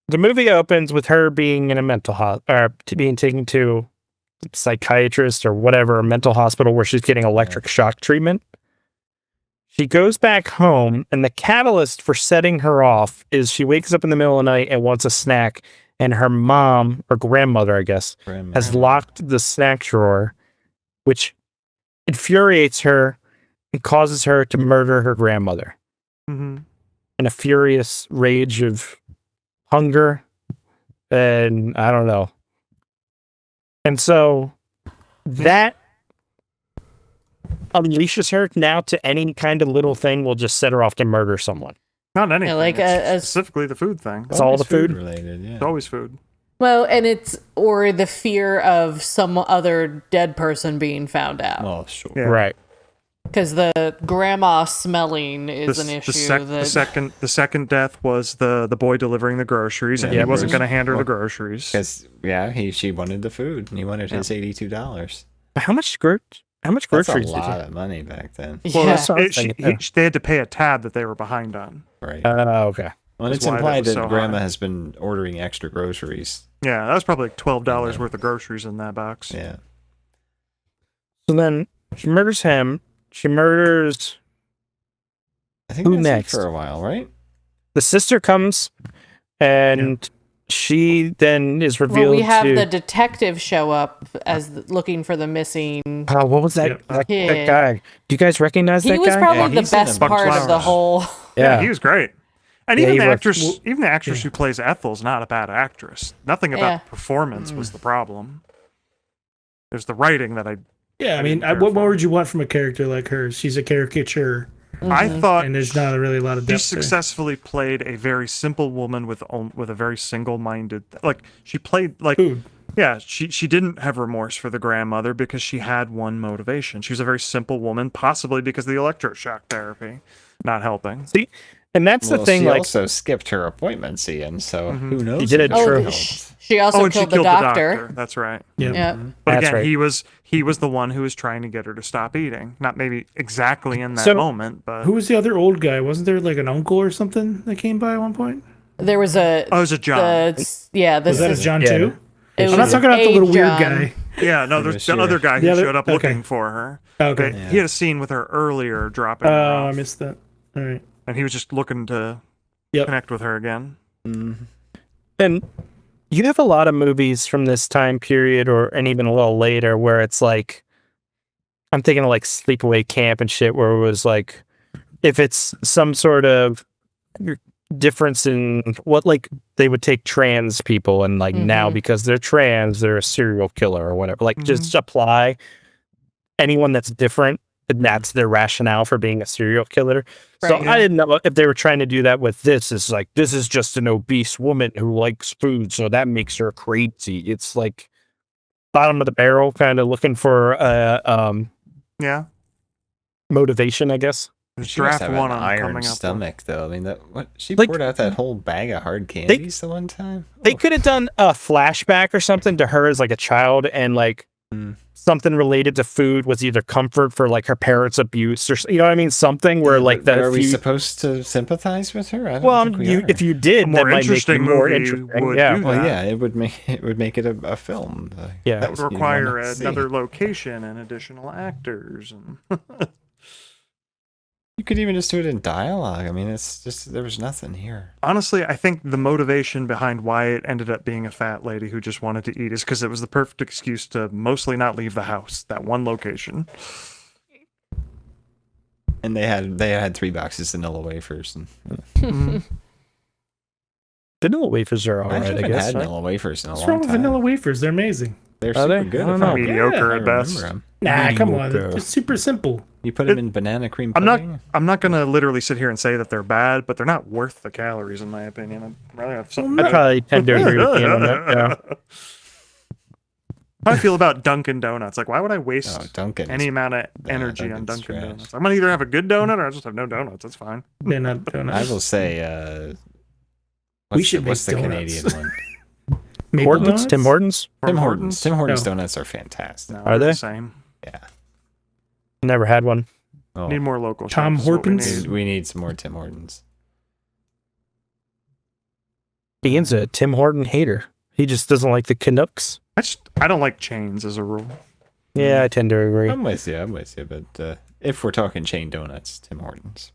the movie opens with her being in a being taken to a psychiatrist or whatever, a mental hospital where she's getting electric shock treatment. She goes back home, and the catalyst for setting her off is she wakes up in the middle of the night and wants a snack, and her mom, or grandmother, I guess, has locked the snack drawer, which infuriates her and causes her to murder her grandmother. mm-hmm. In a furious rage of hunger and I don't know. And so that unleashes her now to any kind of little thing will just set her off to murder someone. Not anything. like it's specifically the food thing. It's all the food related. Yeah. It's always food. Well, and it's or the fear of some other dead person being found out. Oh, sure. Yeah. Right. Because the grandma smelling is an issue. The second death was the boy delivering the groceries, and he wasn't going to hand her the groceries. Because she wanted the food, and he wanted his $82. How much groceries That's a did lot you? of money back then. Well, Yeah. that's what I was thinking. they had to pay a tab that they were behind on. Right. Okay. Well, That's it's why that implied was that so Grandma high. has been ordering extra groceries. Yeah, that was probably like $12 worth of groceries in that box. Yeah. So then she murders him. She murders I think Who that's next? it for a while, right? the sister comes and she then is revealed Well, we have to the detective show up as looking for the missing. oh, what was that, Yep. that Kid. guy? Do you guys recognize He that was guy? probably Yeah, the he's in a best bunch of part of the flowers. whole. Yeah, he was great. And Yeah, even he the was. actress, who plays Ethel's not a bad actress. Nothing about Yeah. the performance was the problem. There's the writing that Yeah, I mean, didn't care what for. more would you want from a character like her? She's a caricature, I thought and there's not really a lot of she depth there. successfully played a very simple woman with a very single-minded. Like she played like Food. yeah, she didn't have remorse for the grandmother because she had one motivation. She was a very simple woman, possibly because of the electroshock therapy not helping. See, and that's the thing. She Like, also skipped her appointments, Ian. So who knows? She did if it it true. Oh, helped. she also and killed, she killed the doctor. That's right. Yep. Yeah. But That's again, right. he was the one who was trying to get her to stop eating. Not maybe exactly in that So- moment, but Who was the other old guy? Wasn't there like an uncle or something that came by at one point? There was a. oh, it was a John. Was that a John Yeah. too? It I'm not was talking about the a little weird John. guy. Yeah, no, there's the other guy who The other- showed up okay. looking for her. Okay. But he had a scene with her earlier, dropping her Oh, I off, missed that. All right. and he was just looking to Yep. connect with her again. and you have a lot of movies from this time period, and even a little later, where it's like, I'm thinking of like Sleepaway Camp and shit, where it was like, if it's some sort of difference in what, like, they would take trans people and like now because they're trans, they're a serial killer or whatever. Like, just apply anyone that's different, and that's their rationale for being a serial killer. So Right. I didn't know if they were trying to do that with this. It's like, this is just an obese woman who likes food, so that makes her crazy. It's like bottom of the barrel, kind of looking for Yeah, motivation, I guess. there's She must draft have one an on iron coming up. stomach, though. I mean, she Like- poured out that whole bag of hard candies the one time. They could have done a flashback or something to her as like a child, and like something related to food was either comfort for like her parents' abuse or you know what I mean, something where like that. Are we supposed to sympathize with her? I don't Well, think we are. if you did, more that might make it more movie interesting. would Yeah, do Well, that. yeah, it would make it a film. Yeah. That would require another location and additional actors. And You could even just do it in dialogue. I mean, it's just there was nothing here. honestly, I think the motivation behind why it ended up being a fat lady who just wanted to eat is because it was the perfect excuse to mostly not leave the house. That one location. And they had 3 boxes of vanilla wafers. And vanilla wafers are I alright, I haven't guess. had Right? vanilla wafers in a What's long wrong with time. vanilla wafers? They're amazing. They're Are super they? good. I don't know. Mediocre I at best. remember 'em. Nah, come on. Mediocre. They're super simple. You put them in banana cream I'm pudding? not gonna literally sit here and say that they're bad, but they're not worth the calories in my opinion. I'd rather have something. I probably tend to agree with you on that. Yeah. How I feel about Dunkin' Donuts. Like, why would I waste Oh, Dunkin'. any amount of Yeah, energy on Dunkin's Dunkin' trash. Donuts? I'm gonna either have a good donut or I just have no donuts. That's fine. They're not I donuts. will say, should what's make the donuts. Canadian one? Maple Hortons? donuts? Tim Hortons? Tim Hortons. Tim Hortons No. donuts are fantastic. No, Are they're they? the same? Yeah. Never had one. Oh, Need more local. Tom shops is what we Hortons? need. we need some more Tim Hortons. Ian's a Tim Horton hater. He just doesn't like the Canucks. I don't like chains as a rule. Yeah, I tend to agree. I'm with you. But if we're talking chain donuts, Tim Hortons.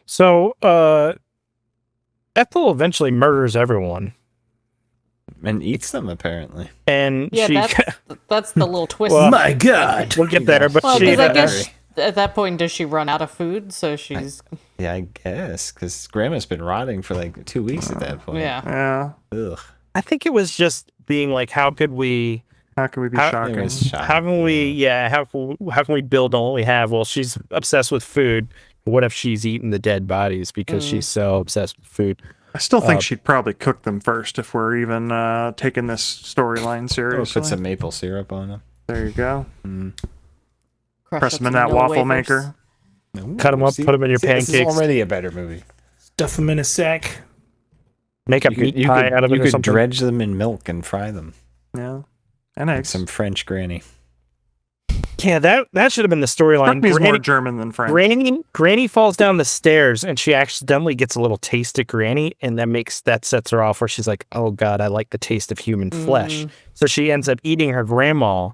So, Ethel eventually murders everyone. And eats them, apparently. And Yeah, she... that's the little twist. Well, My God. We'll get there, but well, she... because I guess at that point, does she run out of food? So she's Yeah, I guess. Because Grandma's been rotting for like 2 weeks at that point. yeah. Yeah. Ugh. I think it was just being like, how could we... How can we be How- shocking? It was shocking. How can we, how can we build on what we have? Well, she's obsessed with food. What if she's eating the dead bodies because she's so obsessed with food? I still think she'd probably cook them first if we're even taking this storyline Or seriously. put some maple syrup on them. There you go. Crush Press up them in some that vanilla waffle wafers. maker. Cut 'em up, put 'em in your This pancakes. is already a better movie. Stuff them in a sack. Make a meat pie out of it you or could something. dredge them in milk and fry them. Yeah. And Like eggs. some French granny. Yeah, that should have been the storyline. Struck me as more German than French. Granny falls down the stairs and she accidentally gets a little taste of Granny, and that sets her off where she's like, "Oh God, I like the taste of human flesh." So she ends up eating her grandma,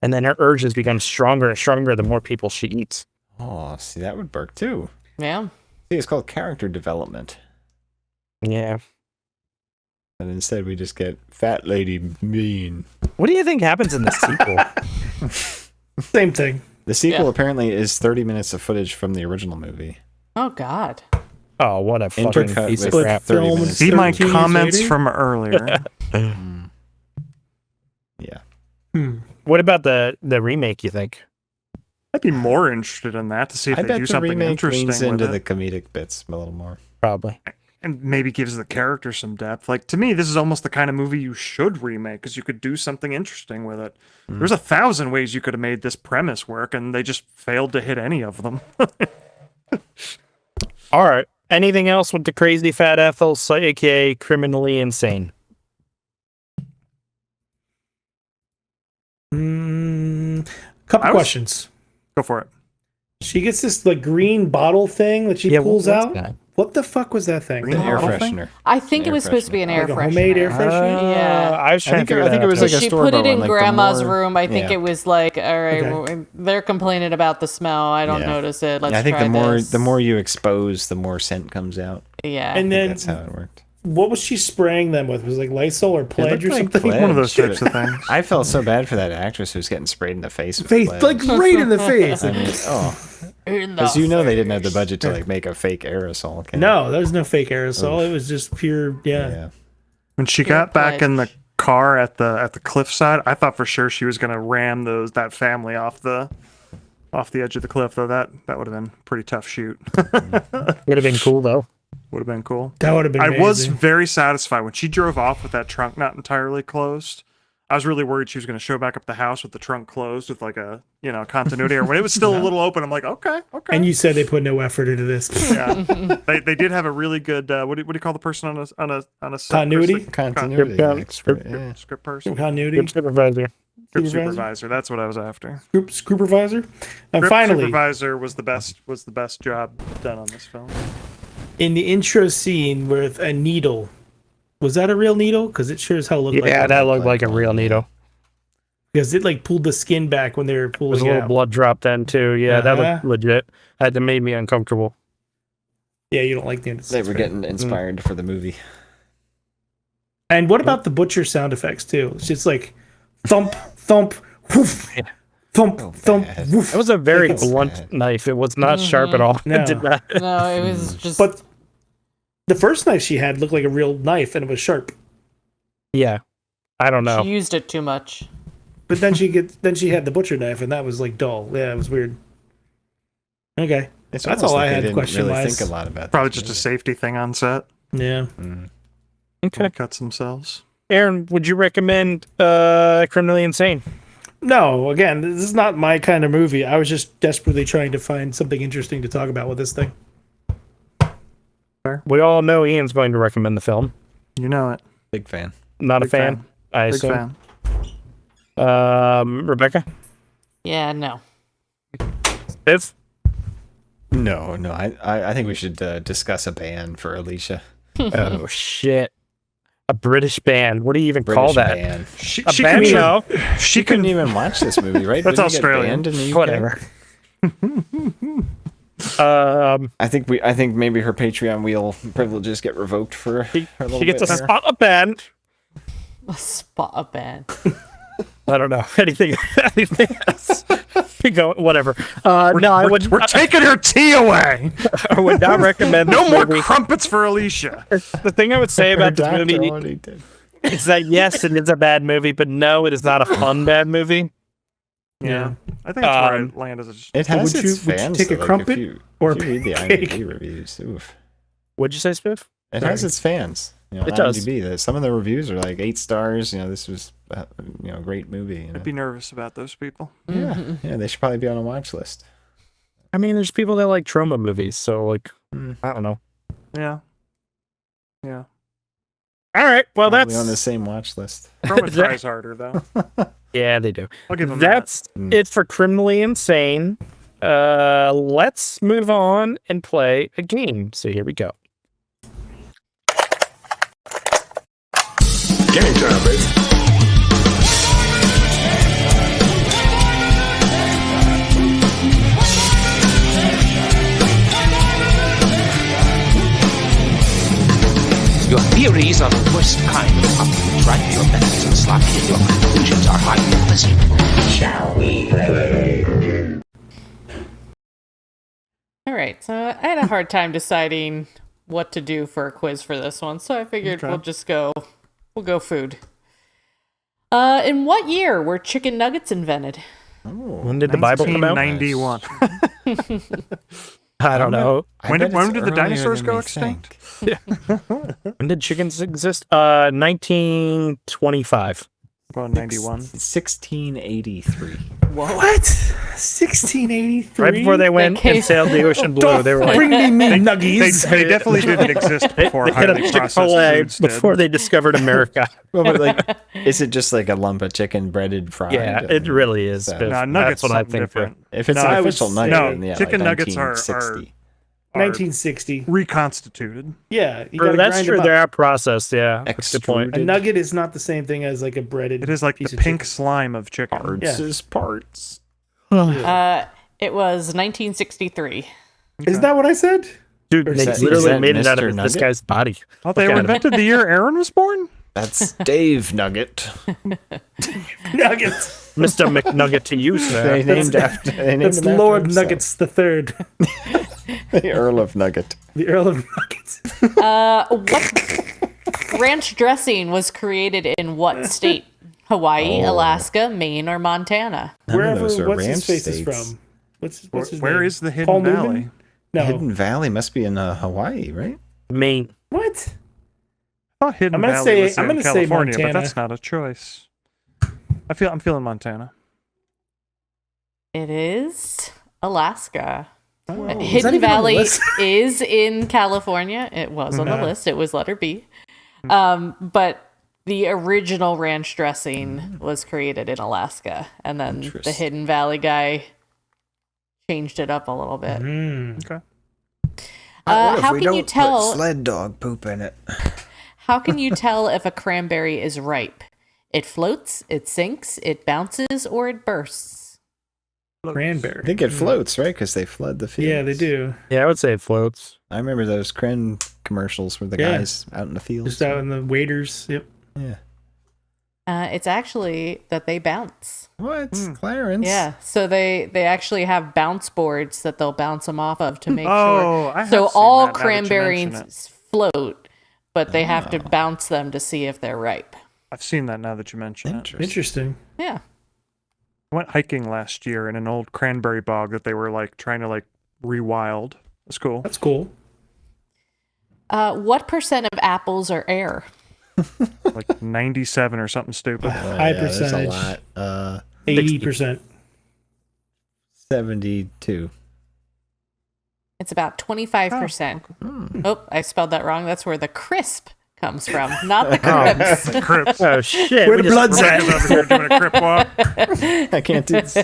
and then her urges become stronger and stronger the more people she eats. Oh, see, that would work too. Yeah. See, it's called character development. Yeah. And instead, we just get fat lady mean. What do you think happens in the sequel? Same thing. The sequel Yeah. apparently is 30 minutes of footage from the original movie. Oh God. Oh, what a fucking Intercut piece of with crap. 30 Film minutes. See my 13 years comments later? from earlier. Yeah. What about the remake, you think? I'd be more interested in that to see if I they bet do the something remake interesting leans with into it. the comedic bits a little more. Probably. And maybe gives the character some depth. Like, to me, this is almost the kind of movie you should remake because you could do something interesting with it. There's 1,000 ways you could have made this premise work, and they just failed to hit any of them. All right. Anything else with the Crazy Fat Ethel, aka criminally insane? Couple I was- questions. Go for it. She gets this like green bottle thing that she Yeah, pulls what's out. that? What the fuck was that thing? Green The air bottle thing? freshener. I think it Air was supposed to be an air Like a freshener. homemade air freshener? Yeah. I was trying to figure I think that it was out. like a She store put it bought in one, like the grandma's more- room. I think yeah. it was like, all right, Okay. well, they're complaining about the smell. I don't Yeah. notice it. Let's I think try this. the more you expose, the more scent comes out. Yeah. And I then think that's how it worked. what was she spraying them with? Was it like Lysol or Pledge or looked like something? Pledge. One of those Shit. types of things. I felt so bad for that actress who was getting sprayed in the face with Face, Pledge. like right in the face. I mean, because they didn't have the budget to like make a fake aerosol. Can No, there was no fake aerosol. It was just pure, yeah. When she Pure got back in the Pledge. car at the cliffside, I thought for sure she was gonna ram that family off the edge of the cliff. Though that would have been a pretty tough shoot. Would have been cool though. Would have been cool. That would have been I was amazing. very satisfied when she drove off with that trunk not entirely closed. I was really worried she was going to show back up the house with the trunk closed with like a continuity. Or when it was still a little open, I'm like, okay. And you said they put no effort into this. Yeah, they did have a really good what do you call the person on a set Continuity? person? Continuity Script expert, count. yeah. Script person. Continuity. Good supervisor. Script supervisor. That's what I was after. Script supervisor. And Script finally, supervisor was the best job done on this film. in the intro scene with a needle, was that a real needle? Because it sure as hell looked like Yeah, that looked like a real needle. Because it like pulled the skin back when they were pulling There's a it little out. blood drop then too. Yeah, that looked legit. That made me uncomfortable. Yeah, you don't like the They were getting inspired for the movie. And what about the butcher sound effects too? It's just like thump, thump, woof, thump, thump, woof. It was a very blunt knife. It was not sharp at all. No. It did not. No, it was just. But the first knife she had looked like a real knife, and it was sharp. Yeah, I don't know. She used it too much. But then she had the butcher knife, and that was like dull. Yeah, it was weird. Okay, It's that's almost all like I they had. didn't Question really wise, think a lot about Probably this just a movie. safety thing on set. yeah. Okay. Cuts themselves. Aaron, would you recommend Criminally Insane? No, again, this is not my kind of movie. I was just desperately trying to find something interesting to talk about with this thing. We all know Ian's going to recommend the film. You know it. Big fan. Not Big a fan, fan. I Big assume. fan. Rebecca? Yeah, no. Biff? No, I think we should discuss a band for Alicia. Oh, shit. A British band. What do you even British call that? band. A band show? She couldn't even watch this movie, right? That's Didn't it get Australian. banned in the UK? Whatever. I think maybe her Patreon wheel privileges get revoked for a little She gets bit a there. spot a band. A spot a band. I don't know. Anything else? Go, whatever. We're taking her tea away. I would not recommend No this more movie. crumpets for Alicia. The thing I would say about this Doctor movie already did. is that yes, it is a bad movie, but no, it is not a fun bad movie. Yeah. I think that's where I land as a... It has Would its you fans. take a though, like, crumpet if you or read the pancake? IMDb reviews? Oof. What'd you say, Spiff? It has its fans. You know, It on does. IMDb. Some of the reviews are like 8 stars. You know, this was a great movie. You know? I'd be nervous about those people. Yeah, they should probably be on a watch list. I mean, there's people that like trauma movies, so like, I don't know. Yeah. Yeah. All right, well, Probably that's on the same watch list. Roman tries harder, though. yeah, they do. I'll give them That's it for Criminally Insane. Let's move on and play a game. So here we go. Game time, baby. Your theories are the worst kind of complete, right? Your methods are sloppy and your conclusions are highly fuzzy. Shall we play? All right, so I had a hard time deciding what to do for a quiz for this one, so I figured we'll go food. In what year were chicken nuggets invented? When did the Bible come out? 1991. I don't know. When did the dinosaurs go extinct? When did chickens exist? 1925. Going 91. 1683. What? 1683? Right before they went and sailed the ocean blue, they were like, Bring me nuggies. They definitely didn't exist before they hit a highly processed Chick-fil-A foods did. before they discovered America. Well, but like, is it just like a lump of chicken breaded fried? Yeah, it really is. So- Biff. No, nuggets That's what I something think. different. If it's No, an I official would- nugget, no, then yeah, chicken like nuggets are 1960. 1960. Reconstituted. Yeah, you True, gotta that's grind true. them They up. are processed. Yeah, that's a good point. A nugget is not the same thing as like a breaded. It is like the piece of pink chicken. slime of chicken. Parts is parts. It was 1963. Is that what I said? Dude, Or they is literally that made it out of Mr. this Nugget? guy's body. Oh, they Look at him. invented the year Aaron was born? That's Dave Nugget. Nuggets. Mr. McNugget to you, sir. They named after. They named That's him after Lord himself. Nuggets the Third, The Earl of Nugget. the Earl of Nuggets. What ranch dressing was created in what state? Hawaii, Alaska, Maine, or Montana? None of Wherever, those are what's his ranch face is states. from? What's his Where name? is the Hidden Paul Valley? Newman? No. Hidden Valley must be in Hawaii, right? Maine. What? I thought Hidden I'm gonna Valley say- was I'm in gonna say California, but Montana. that's not a choice. I'm feeling Montana. It is Alaska. Was that Hidden even on the Valley list? is in California. It was on the list. It was letter B. But The original ranch dressing was created in Alaska, and then the Hidden Valley guy changed it up a little bit. Okay. How can you tell? Put sled dog poop in it. How can you tell if a cranberry is ripe? It floats, it sinks, it bounces, or it bursts. Cranberry. I think it floats, right? Because they flood the fields. Yeah, they do. Yeah, I would say it floats. I remember those cran commercials where the guys out in the fields. Just out in the waders. Yep. Yeah. It's actually that they bounce. What? Clarence? Yeah, so they actually have bounce boards that they'll bounce them off of to make I have So seen all that, now that you mention cranberries float, but they have to bounce them to see if they're ripe. I've seen that now that you mention it. Interesting. Yeah. I went hiking last year in an old cranberry bog that they were like trying to like rewild. That's cool. That's cool. What percent of apples are air? Like 97 or something stupid. High percentage. That's a lot. 80%. 72. It's about 25%. Oh, I spelled that wrong. That's where the crisp comes from, not the crips. The Crips. Oh shit! Where the blood's at? Rebecca's over here doing a crip walk. I can't do this.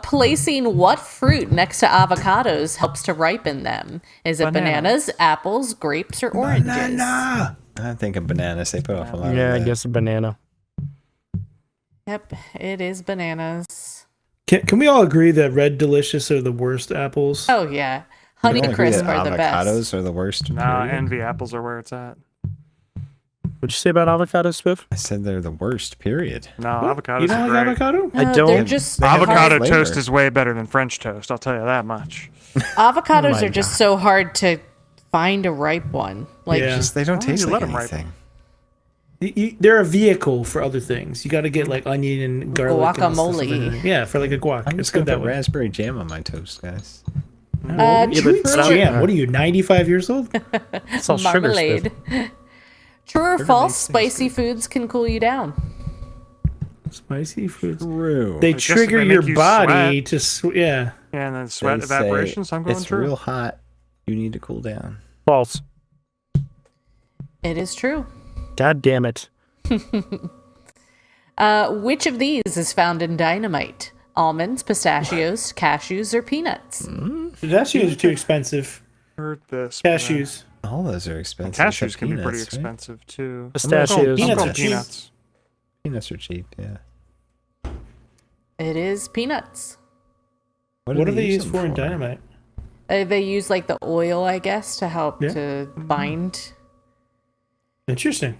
Placing what fruit next to avocados helps to ripen them? Is it bananas, apples, grapes, or oranges? Banana. I think of bananas. They put off a lot Yeah, I of guess a banana. Yep, it is bananas. Can we all agree that Red Delicious are the worst apples? Oh yeah, Honey Crisp are the best. Avocados are the worst. Nah, period. envy apples are where it's at. What'd you say about avocados, Spiff? I said they're the worst, period. No, avocados You don't are like great. avocado? I No, don't- They're just Avocado flavor. toast is way better than French toast. I'll tell you that much. Avocados are just so hard to find a ripe one. Like, Yeah. Just, they don't you taste let like 'em ripen. anything. They're a vehicle for other things. You got to get like onion and garlic. And all sorts of Guacamole. things. Yeah, for like a guac. I'm It's just gonna good that put way. raspberry jam on my toast, guys. Who eats jam? What are you, 95 years old? It's all sugar, marmalade. Spiff. True or Sugar false? makes things Spicy foods can cool you down. Spicy foods. True. They guess trigger they your make you body to yeah. Yeah, and then sweat They say evaporation, so I'm going it's true. real hot. You need to cool down. False. It is true. God damn it. Which of these is found in dynamite? Almonds, pistachios, cashews, or peanuts? Pistachios are too expensive. Heard this. but, Cashews. All those are expensive. Cashews except can be pretty peanuts, right? expensive too. Pistachios. Peanuts I'm are going cheap. peanuts. Peanuts are cheap, yeah. It is peanuts. What do they use use them for in dynamite? They use like the oil, I guess, to help Yeah. to bind. Interesting.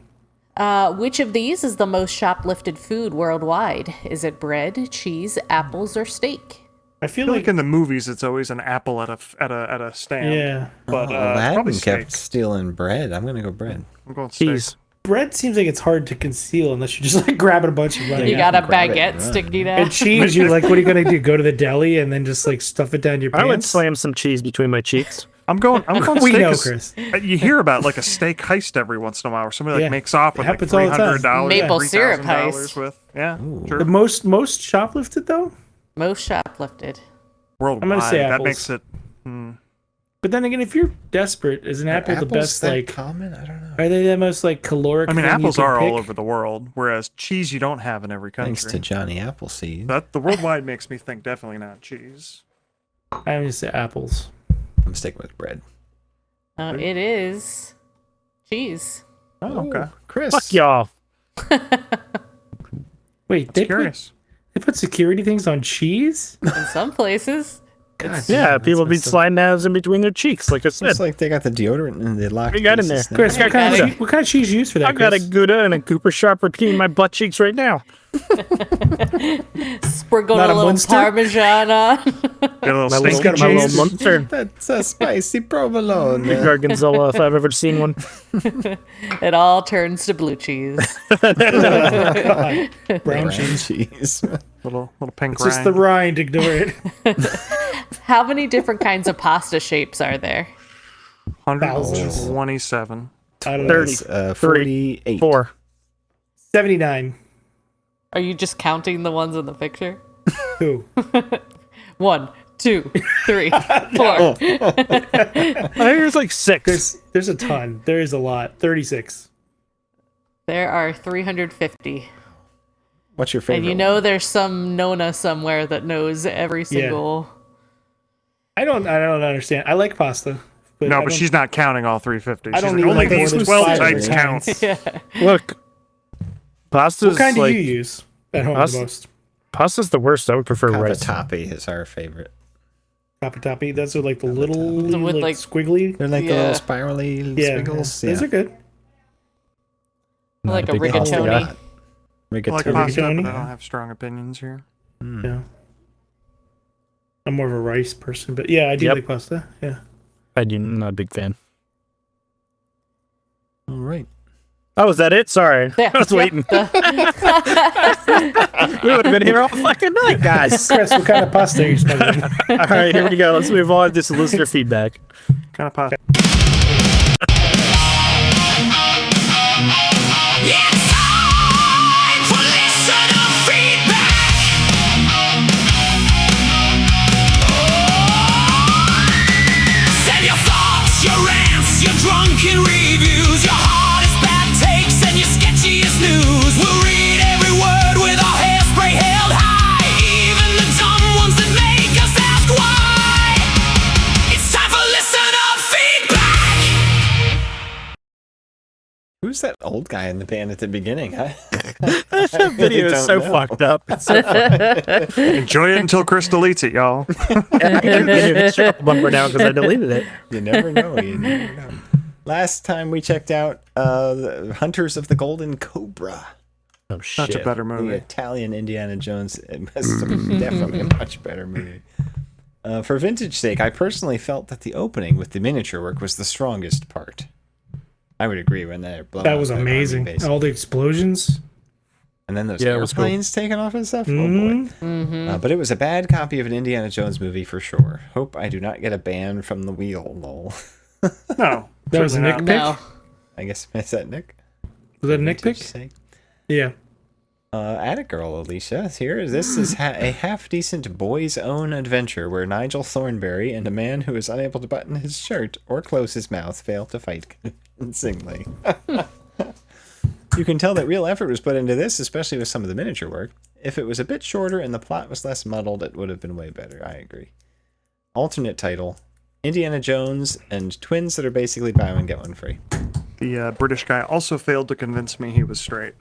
Which of these is the most shoplifted food worldwide? Is it bread, cheese, apples, or steak? I I feel feel like like in the movies it's always an apple at a stand. yeah. But probably Aladdin steak. kept stealing bread. I'm gonna go bread. I'm going steak. Cheese. Bread seems like it's hard to conceal unless you're just like grabbing a bunch of running. You got a grab it baguette and run. sticking out. And cheese, you're like, what are you gonna do? Go to the deli and then just like stuff it down your pants? I would slam some cheese between my cheeks. I'm going We steak. know, 'Cause, Chris. You hear about like a steak heist every once in a while where somebody like Yeah. makes off It with like happens all the time. $300, Maple syrup $3,000 heist. with true. The most shoplifted though. Most shoplifted. Worldwide. I'm gonna say that apples. makes it. But then again, if you're desperate, is an apple the Apples best? that Like, common? I don't know. are they the most like caloric? I mean, thing you apples can are all pick? over the world, whereas cheese you don't have in every country. Thanks to Johnny Appleseed. That the worldwide makes me think definitely not cheese. I'm gonna say apples. I'm sticking with bread. It is cheese. Oh, okay. Chris. Fuck y'all. Wait, they Curious. put security things on cheese? In some places. Yeah, people be sliding knives in between their cheeks, like I said. It's like they got the deodorant and they locked. What you got in there? pieces Chris, what kind, Gouda. of cheese, what kind of cheese you use for that? I got a Chris? Gouda and a Cooper Sharper between my butt cheeks right now. Sprinkle Not a a little Munster? Parmesan on. Get a little My stinky little, my little cheese. Munster. That's a spicy provolone. Gorgonzola, if I've ever seen one. It all turns to blue cheese. Brown Brown cheese. cheese. Little pink It's just the rind. Ignore it. How many different kinds of pasta shapes are there? 127. I don't know. 30. 48. 4. 79. Are you just counting the ones in the picture? Who? 1, 2, 3, 4. I think there's like 6. There's a ton. There is a lot. 36. There are 350. What's your favorite? And you know there's some Nona somewhere that knows every single. I don't understand. I like pasta. But she's not counting all 350. I don't She's even only like more these than 12 5 types kinds. count. Yeah. Look, pasta's What kind do like, you use at home the most? Pasta's the worst. I would prefer rice. Cavatappi is our favorite. Cavatappi. Those are like the little, with like squiggly. They're like the little spirally squiggles. Those are good. Like a big pasta rigatoni. guy. I like pasta, but I don't have strong opinions here. Yeah. I'm more of a rice person, but yeah, I do like pasta. Yeah. I'm not a big fan. All right. Oh, is that it? Sorry. Yeah, I was waiting. We would have been here all fucking night, guys. Chris, what kind of pasta are you smoking? All right, here we go. Let's move on. This is listener feedback. Kind of pasta. It's time for listener feedback. Send your thoughts, your rants, your drunken reviews, your hardest bad takes, and your sketchiest news. We'll read every word with our hairspray held high, even the dumb ones that make us ask why. It's time for listener feedback. Who's that old guy in the band at the beginning? That video is so fucked up. It's so Enjoy it until Chris deletes it, y'all. I can get a bumper now because I deleted it. You never know. You never know. Last time we checked out the Hunters of the Golden Cobra. Oh shit! Such a better movie. The Italian Indiana Jones. It was definitely a much better movie. For vintage sake, I personally felt that the opening with the miniature work was the strongest part. I would agree when they're blowing. That was amazing. All the explosions. And then those Yeah, it was airplanes taking off and stuff. Oh Mm-hmm. boy! But it was a bad copy of an Indiana Jones movie for sure. Hope I do not get a ban from the wheel. Lol. No. That was a Nick pick? No. I guess is that Nick? Was that a Nick pick? Sake? Yeah. Attic Girl Alicia here. This is a half-decent boys-own adventure where Nigel Thornberry and a man who is unable to button his shirt or close his mouth fail to fight convincingly. You can tell that real effort was put into this, especially with some of the miniature work. If it was a bit shorter and the plot was less muddled, it would have been way better. I agree. Alternate title: Indiana Jones and twins that are basically buy one get one free. The British guy also failed to convince me he was straight.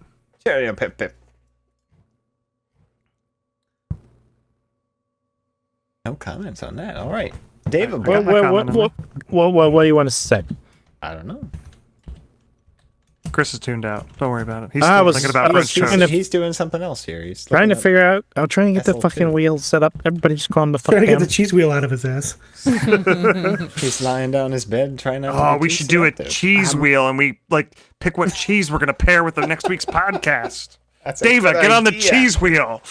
Cheerio, pip pip. No comments on that. All right, David. What do you want to say? I don't know. Chris is tuned out. Don't worry about it. He's still thinking about French toast. He's doing something else here. He's Trying to looking figure out. I'm trying to get the SL2. fucking wheel set up. Everybody just calm the fuck Trying to down. get the cheese wheel out of his ass. up- He's lying down his bed trying not to Oh, be we too should do a selective. cheese wheel, and we pick what cheese we're gonna pair with the next week's podcast. That's a David, good get on the idea. cheese wheel.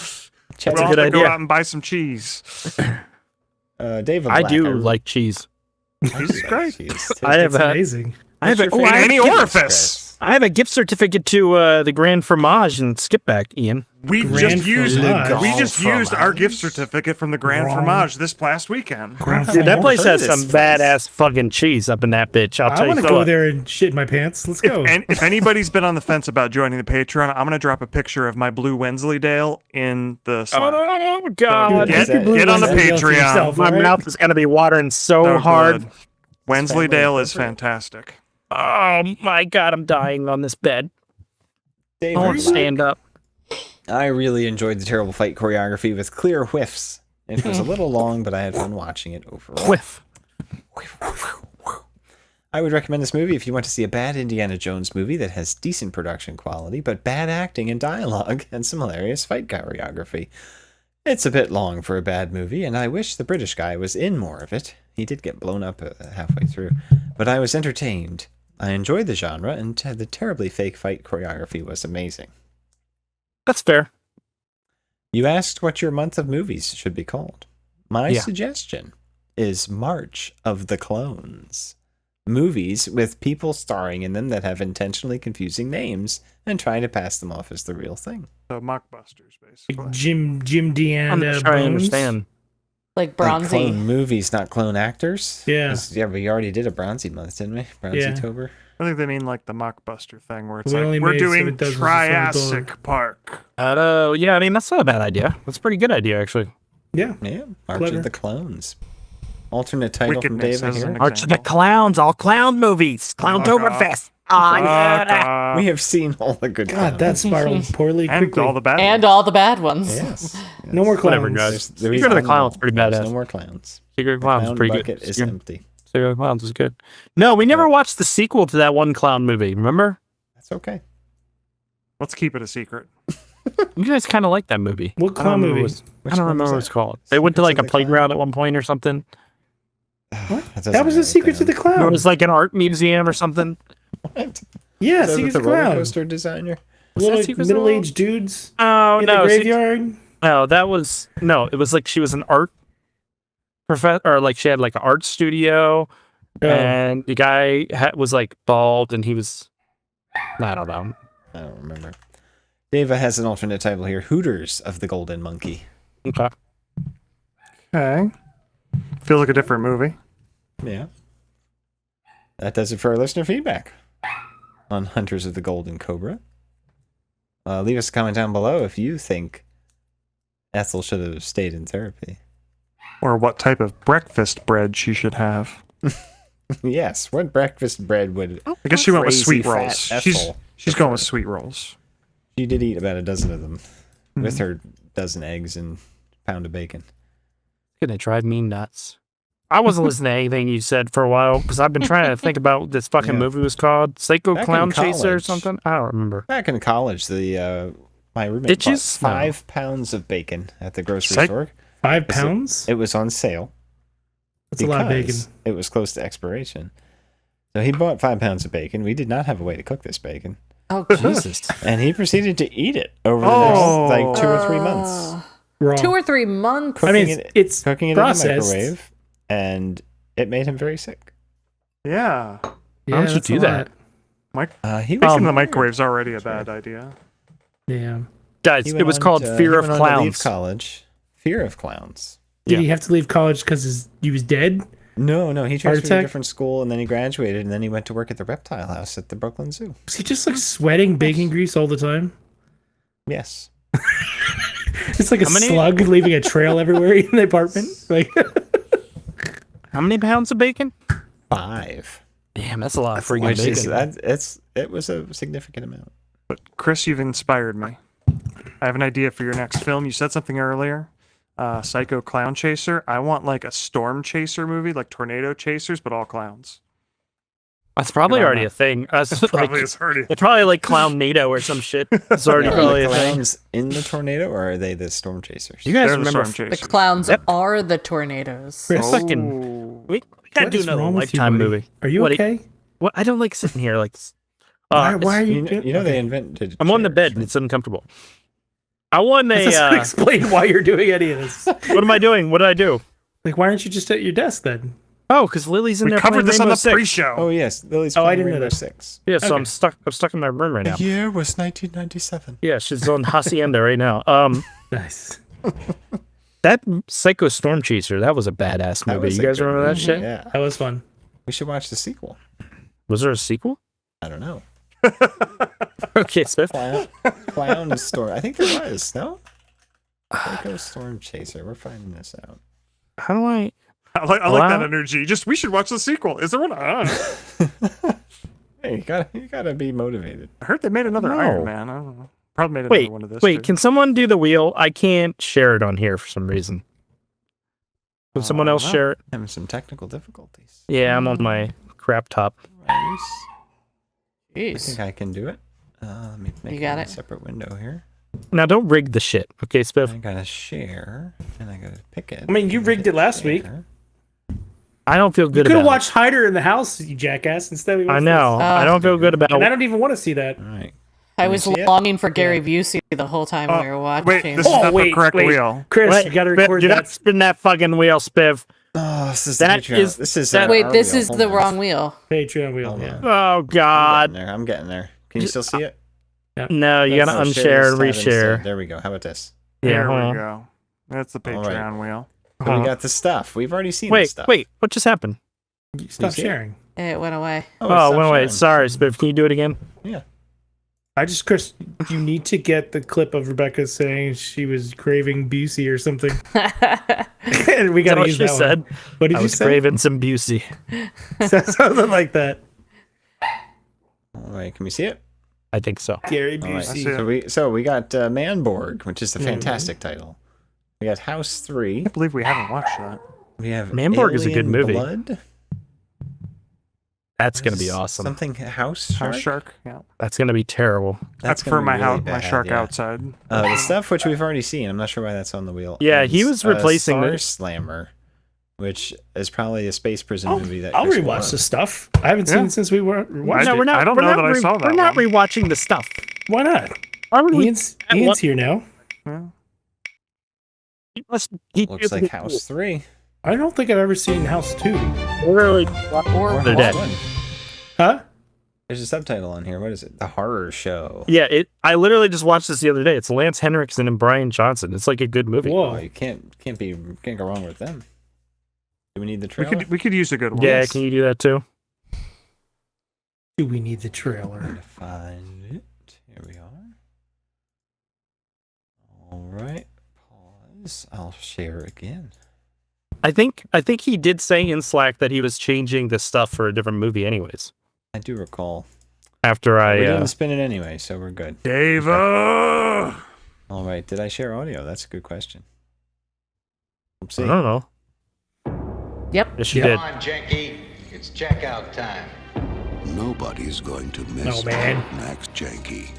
Check We'll a have good to go idea. out and buy some cheese. David. I Black, do like cheese. Cheese is great. I have It's a, amazing. I have a, In any orifice. I have a gift certificate to the Grand Fromage and Skipback, Ian. We Grand just used Fromage. our gift certificate from the Grand Fromage this past weekend. Dude, that place has some this place. badass fucking cheese up in that bitch. I'll I tell you. want to so. go there and shit in my pants. Let's go. And if anybody's been on the fence about joining the Patreon, I'm gonna drop a picture of my blue Wensleydale in the Slack. Oh god! Get Keep your blue on the ones to Patreon. yourself, My all right? mouth is gonna be watering so hard. Good. Wensleydale is fantastic. Oh my god, I'm dying on this bed. I David won't Black. stand up. I really enjoyed the terrible fight choreography with clear whiffs. It was a little long, but I had fun watching it overall. Whiff. I would recommend this movie if you want to see a bad Indiana Jones movie that has decent production quality, but bad acting and dialogue and some hilarious fight choreography. It's a bit long for a bad movie, and I wish the British guy was in more of it. He did get blown up halfway through, but I was entertained. I enjoyed the genre, and the terribly fake fight choreography was amazing. That's fair. You asked what your month of movies should be called. My suggestion is March of the Clones. Movies with people starring in them that have intentionally confusing names and trying to pass them off as the real thing. So mockbusters, basically. Jim I'm Deanna not sure I Bones. understand. Like bronzy. Like clone movies, not clone actors. Yeah. Yeah, we already did a bronzy month, didn't we? Bronzy-tober. I think they mean like the mockbuster thing where it's We like only we're made doing 7 dozen Triassic Park. Yeah, I mean that's not a bad idea. That's a pretty good idea actually. Yeah. Yeah, March Clever. of the Clones. Alternate title from Wickedness David as here. an March of the Clowns, all clown movies. Clowntoberfest. We have seen all the good God, that spiraled poorly And quickly. all the bad And ones. all the bad ones. Yes. No more clowns. Whatever, guys. There's Secret of the Clowns, pretty There's badass. No more clowns. Secret of the Clowns Clown is pretty bucket good. is Secret empty. of the Clowns was good. No, we never watched the sequel to that one clown movie. Remember? That's okay. Let's keep it a secret. You guys kind of like that movie. What clown movie? I don't remember what it's called. They went to like a Secrets of the playground at one point or something. What? That was the Secrets of the It Clown. was like an art museum or something. What? Yeah, Is that Secrets the of the roller Clown. coaster designer? Little Secrets of the middle-aged dudes Oh in no, the graveyard. no, that was no. It was like she was an art professor, or like she had like an art studio, and the guy was like bald, and he was. I don't know. I don't remember. Dava has an alternate title here: Hooters of the Golden Monkey. Okay. Okay. Feels like a different movie. Yeah. That does it for our listener feedback on Hunters of the Golden Cobra. Leave us a comment down below if you think Ethel should have stayed in therapy. Or what type of breakfast bread she should have. Yes, what breakfast bread would... I guess she went with Crazy sweet Fat rolls. Ethel She's going with sweet rolls. She did eat about a dozen of them with her dozen eggs and pound of bacon. Gonna drive me nuts. I wasn't listening to anything you said for a while because I've been trying to think about what this fucking movie was called. Psycho Back Clown in Chaser or college. something? I don't remember. Back in college, my roommate Ditches? bought No. 5 pounds of bacon at the grocery Psych- store. 5 pounds? It was on sale. That's a lot of bacon. because It was close to expiration. So he bought 5 pounds of bacon. We did not have a way to cook this bacon. Oh, Jesus. And he proceeded to eat it over the next like 2 or 3 months. Raw. 2 or 3 months. I mean, it's Cooking it processed. in the microwave, and it made him very sick. Yeah. Yeah, Why don't you that's do a that? Mike, He making was the microwave's already a bad idea. Yeah. Guys, he it went was on called to- Fear he of went on to leave Clowns. college. Fear of Clowns. Did Yeah. he have to leave college because he was dead? No, he transferred to a attack? different school, and then he graduated, and then he went to work at the reptile house at the Brooklyn Zoo. Was he just like sweating bacon grease all the time? Yes. It's like a How many- slug leaving a trail everywhere in the apartment. Like, How many pounds of bacon? 5. Damn, that's a lot of freaking Which bacon. is it was a significant amount. But Chris, you've inspired me. I have an idea for your next film. You said something earlier. Psycho Clown Chaser. I want like a storm chaser movie, like Tornado Chasers, but all clowns. That's probably Get on already that. a thing. That's Probably like, is already. it's probably like Clown NATO or some shit. It's already Are probably the a thing. clowns in the tornado, or are they the storm chasers? You guys They're the remember storm The chasers. clowns are the tornadoes. Chris, fucking- we gotta what do is another wrong with you, Lifetime buddy? movie. Are you What, okay? What? I don't like sitting here like. Why are you? You know they invented. I'm on the chairs, bed and right? it's uncomfortable. I won That a. doesn't explain why you're doing any of this. What am I doing? What did I do? Like, why aren't you just at your desk then? Oh, because Lily's in We there. covered playing this on Rainbow the Six. pre-show. Oh yes, Lily's. Oh, I playing didn't know Rainbow that. 6. Yeah, so Okay. I'm stuck. I'm stuck in my room right now. year was 1997. Yeah, she's on Hacienda right now. Nice. That Psycho Storm Chaser, that was a badass That movie. was You a guys good remember that movie, shit? Yeah. That was fun. We should watch the sequel. Was there a sequel? I don't know. Okay, Smith. Clown Storm. I think there was. No. Psycho Storm Chaser. We're finding this out. How do I? I like Wow. that energy. Just we should watch the sequel. Is there one? I don't know. Hey, you gotta be motivated. I heard they made another No. Iron Man. I don't know. Probably made another Wait, one of this. wait. too. Can someone do the wheel? I can't share it on here for some reason. Can someone else no. share it? Having some technical difficulties. Yeah, I'm on my crap top. Right. I Jeez. think I can do it. Let me make You got a it? separate window here. Now, don't rig the shit, okay, Spiff? I gotta share, and I gotta pick it. I mean, you rigged it last week. Share. I don't feel You good could about have watched Hider in the House, you jackass. Instead, we it. I watched know. this. I don't feel good about And I it. don't even want to see that. All right. I Can we was see it? longing for Gary Busey the whole time we were watching. Wait, this is Oh, not wait, the correct wait. wheel. Chris, Wait, you got to Spiff, record do that. not spin that fucking wheel, Spiff. Oh, this is That the Patreon. is- This is that- Wait, our this wheel. is Hold the on. wrong wheel. Patreon wheel. Hold Yeah. on. Oh God! I'm getting there. Can you still see it? No, you gotta Oh, share unshare and this tab instead. reshare. There we go. How about this? Yeah, There hold we on. go. That's the All Patreon right. wheel. So we got the stuff. We've already seen the Wait, stuff. wait, what just happened? Stop sharing. It went away. Oh, it went away. Sorry, Spiff. Can you do it again? Yeah. Chris, you need to get the clip of Rebecca saying she was craving Busey or something. And we got to use what that she said. one. What did I you was say? craving some Busey. Something like that. All right, can we see it? I think so. Gary All right. Busey. So we got Manborg, which is a fantastic title. We got House 3. I can't believe we haven't watched that. We have Manborg is a good Alien movie. Blood. That's going to be awesome. Something House Shark. Yeah. That's going to be terrible. That's gonna for be my really house, bad, my shark yeah. outside. The stuff which we've already seen. I'm not sure why that's on the wheel. Yeah, is, he was replacing Star the- Slammer, which is probably a space prison movie that I'll Chris rewatch loves. the stuff. I haven't seen it since we were watched No, it. we're not. I don't we're know not that I saw that We're not one. rewatching the stuff. Why not? Why would we? Ian's here now. Looks like House 3. I don't think I've ever seen House 2. Really? Or They're House dead. 1. Huh? There's a subtitle on here. What is it? The Horror Show. Yeah, I literally just watched this the other day. It's Lance Henriksen and Brian Johnson. It's like a good movie. Oh, you can't go wrong with them. Do we need the trailer? We could use a good one. Yeah, can you do that too? Do we need the trailer? Find it. Here we are. All right. Pause. I'll share again. I think he did say in Slack that he was changing the stuff for a different movie anyways. I do recall. After I We didn't spin it anyway, so we're good. Dave. All right. Did I share audio? That's a good question. Let's see. I don't know. Yep. Yes, you did. Come on, Janky. It's checkout time. Nobody's going to miss Max Janky.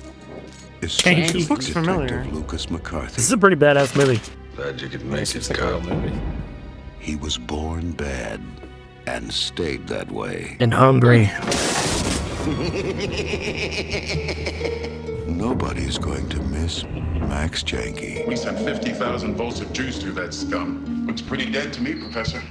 Janky. This looks familiar. Lucas McCarthy. This is a pretty badass movie. Glad you could Make it come. He was born bad and stayed that way. And hungry. Nobody's going to miss Max Janky. We sent 50,000 volts of juice through that scum. Looks pretty dead to me, Professor.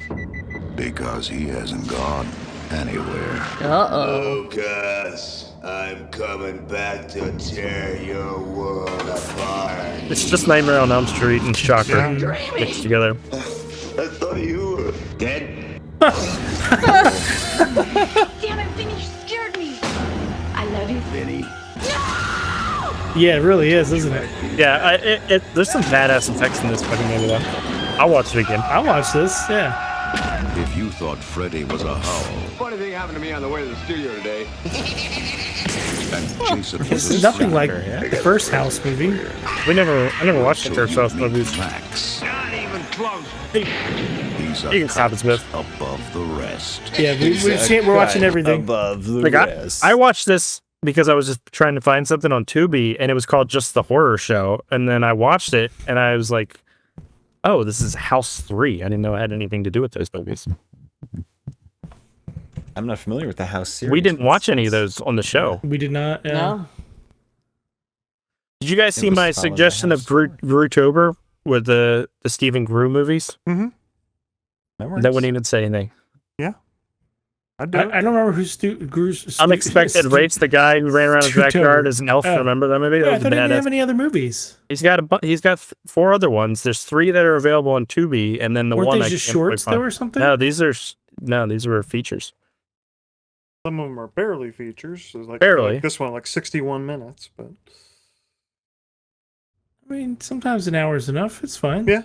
Because he hasn't gone anywhere. Uh-oh. Lucas, I'm coming back to tear your world apart. It's just Nightmare on Elm Street and Shocker mixed together. I thought you were dead. Damn it, Vinny, you scared me. I love you, Vinny. Yeah, it really is, isn't it? Yeah, there's some badass effects in this fucking movie though. I'll watch it again. I'll watch this, yeah. If you thought Freddy was a howl, Funny thing happened to me on the way to the studio today. and Jason was This a is nothing slacker, like the first House movie. I never watched the first House movies. Max. Not even close. He's You can stop it, Smith. above the rest. Yeah, we're watching everything. Above the Like rest. I watched this because I was just trying to find something on Tubi, and it was called Just the Horror Show. And then I watched it, and I was like, "Oh, this is House 3." I didn't know it had anything to do with those movies. I'm not familiar with the House series. We didn't watch any of those on the show. We did not. No. Did you guys see was my followed by suggestion of House 3. Grootober with the Stephen Grew movies? Mm-hmm. That That wouldn't even say anything. I do. I don't remember who Gru's. Unexpected Rates, the guy who ran around his backyard as an elf. Oh. Remember that movie? That Yeah, I was thought he didn't badass. have any other movies. He's got 4 other ones. There's 3 that are available on Tubi, and then the Weren't one they I just can't quite shorts find. though or something? No, these were features. Some of them are barely features. So like, Barely. like this one, like 61 minutes. But I mean, sometimes an hour is enough. It's fine. Yeah.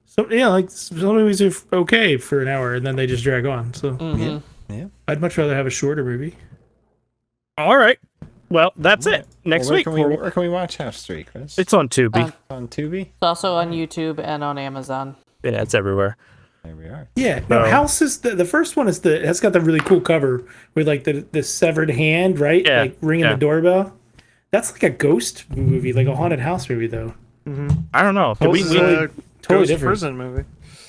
So yeah, like some movies are okay for an hour and then they just drag on. So Yeah. I'd much rather have a shorter movie. All right. Well, that's it. Next Well, week. where can we watch House 3, Chris? It's on Tubi. on Tubi. It's also on YouTube and on Amazon. Yeah, it's everywhere. There we are. Yeah, no. So- House is the first one is it's got the really cool cover with like the severed hand, right? Yeah, Like ringing yeah. the doorbell. That's like a ghost movie, like a haunted house movie, though. I don't know. Did This we is totally Ghost different. prison movie.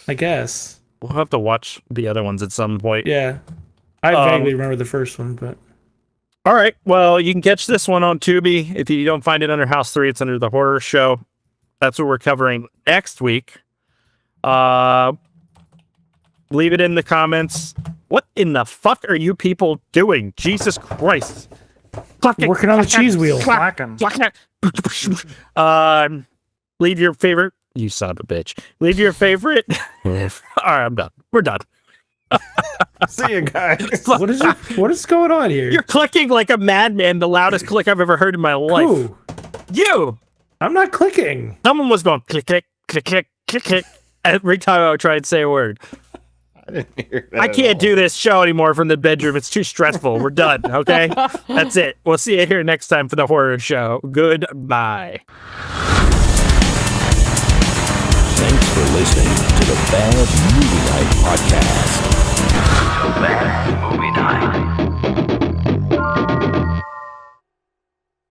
I guess. We'll have to watch the other ones at some point. Yeah, I vaguely remember the first one, but All right. Well, you can catch this one on Tubi. If you don't find it under House 3, it's under the Horror Show. That's what we're covering next week. Leave it in the comments. What in the fuck are you people doing? Jesus Christ. working on the cheese wheel. Slacking. Leave your favorite You son of a bitch. Leave your favorite. All right, I'm done. We're done. See you guys. What is going on here? You're clicking like a madman, the loudest click I've ever heard in my life. Who? You! I'm not clicking. Someone was going click, click, click, click, click, click every time I would try and say a word. I didn't hear that. I can't do this show anymore from the bedroom. It's too stressful. We're done, okay? That's it. We'll see you here next time for the horror show. Goodbye. Thanks for listening to the Bad Movie Night Podcast. Bad Movie Night.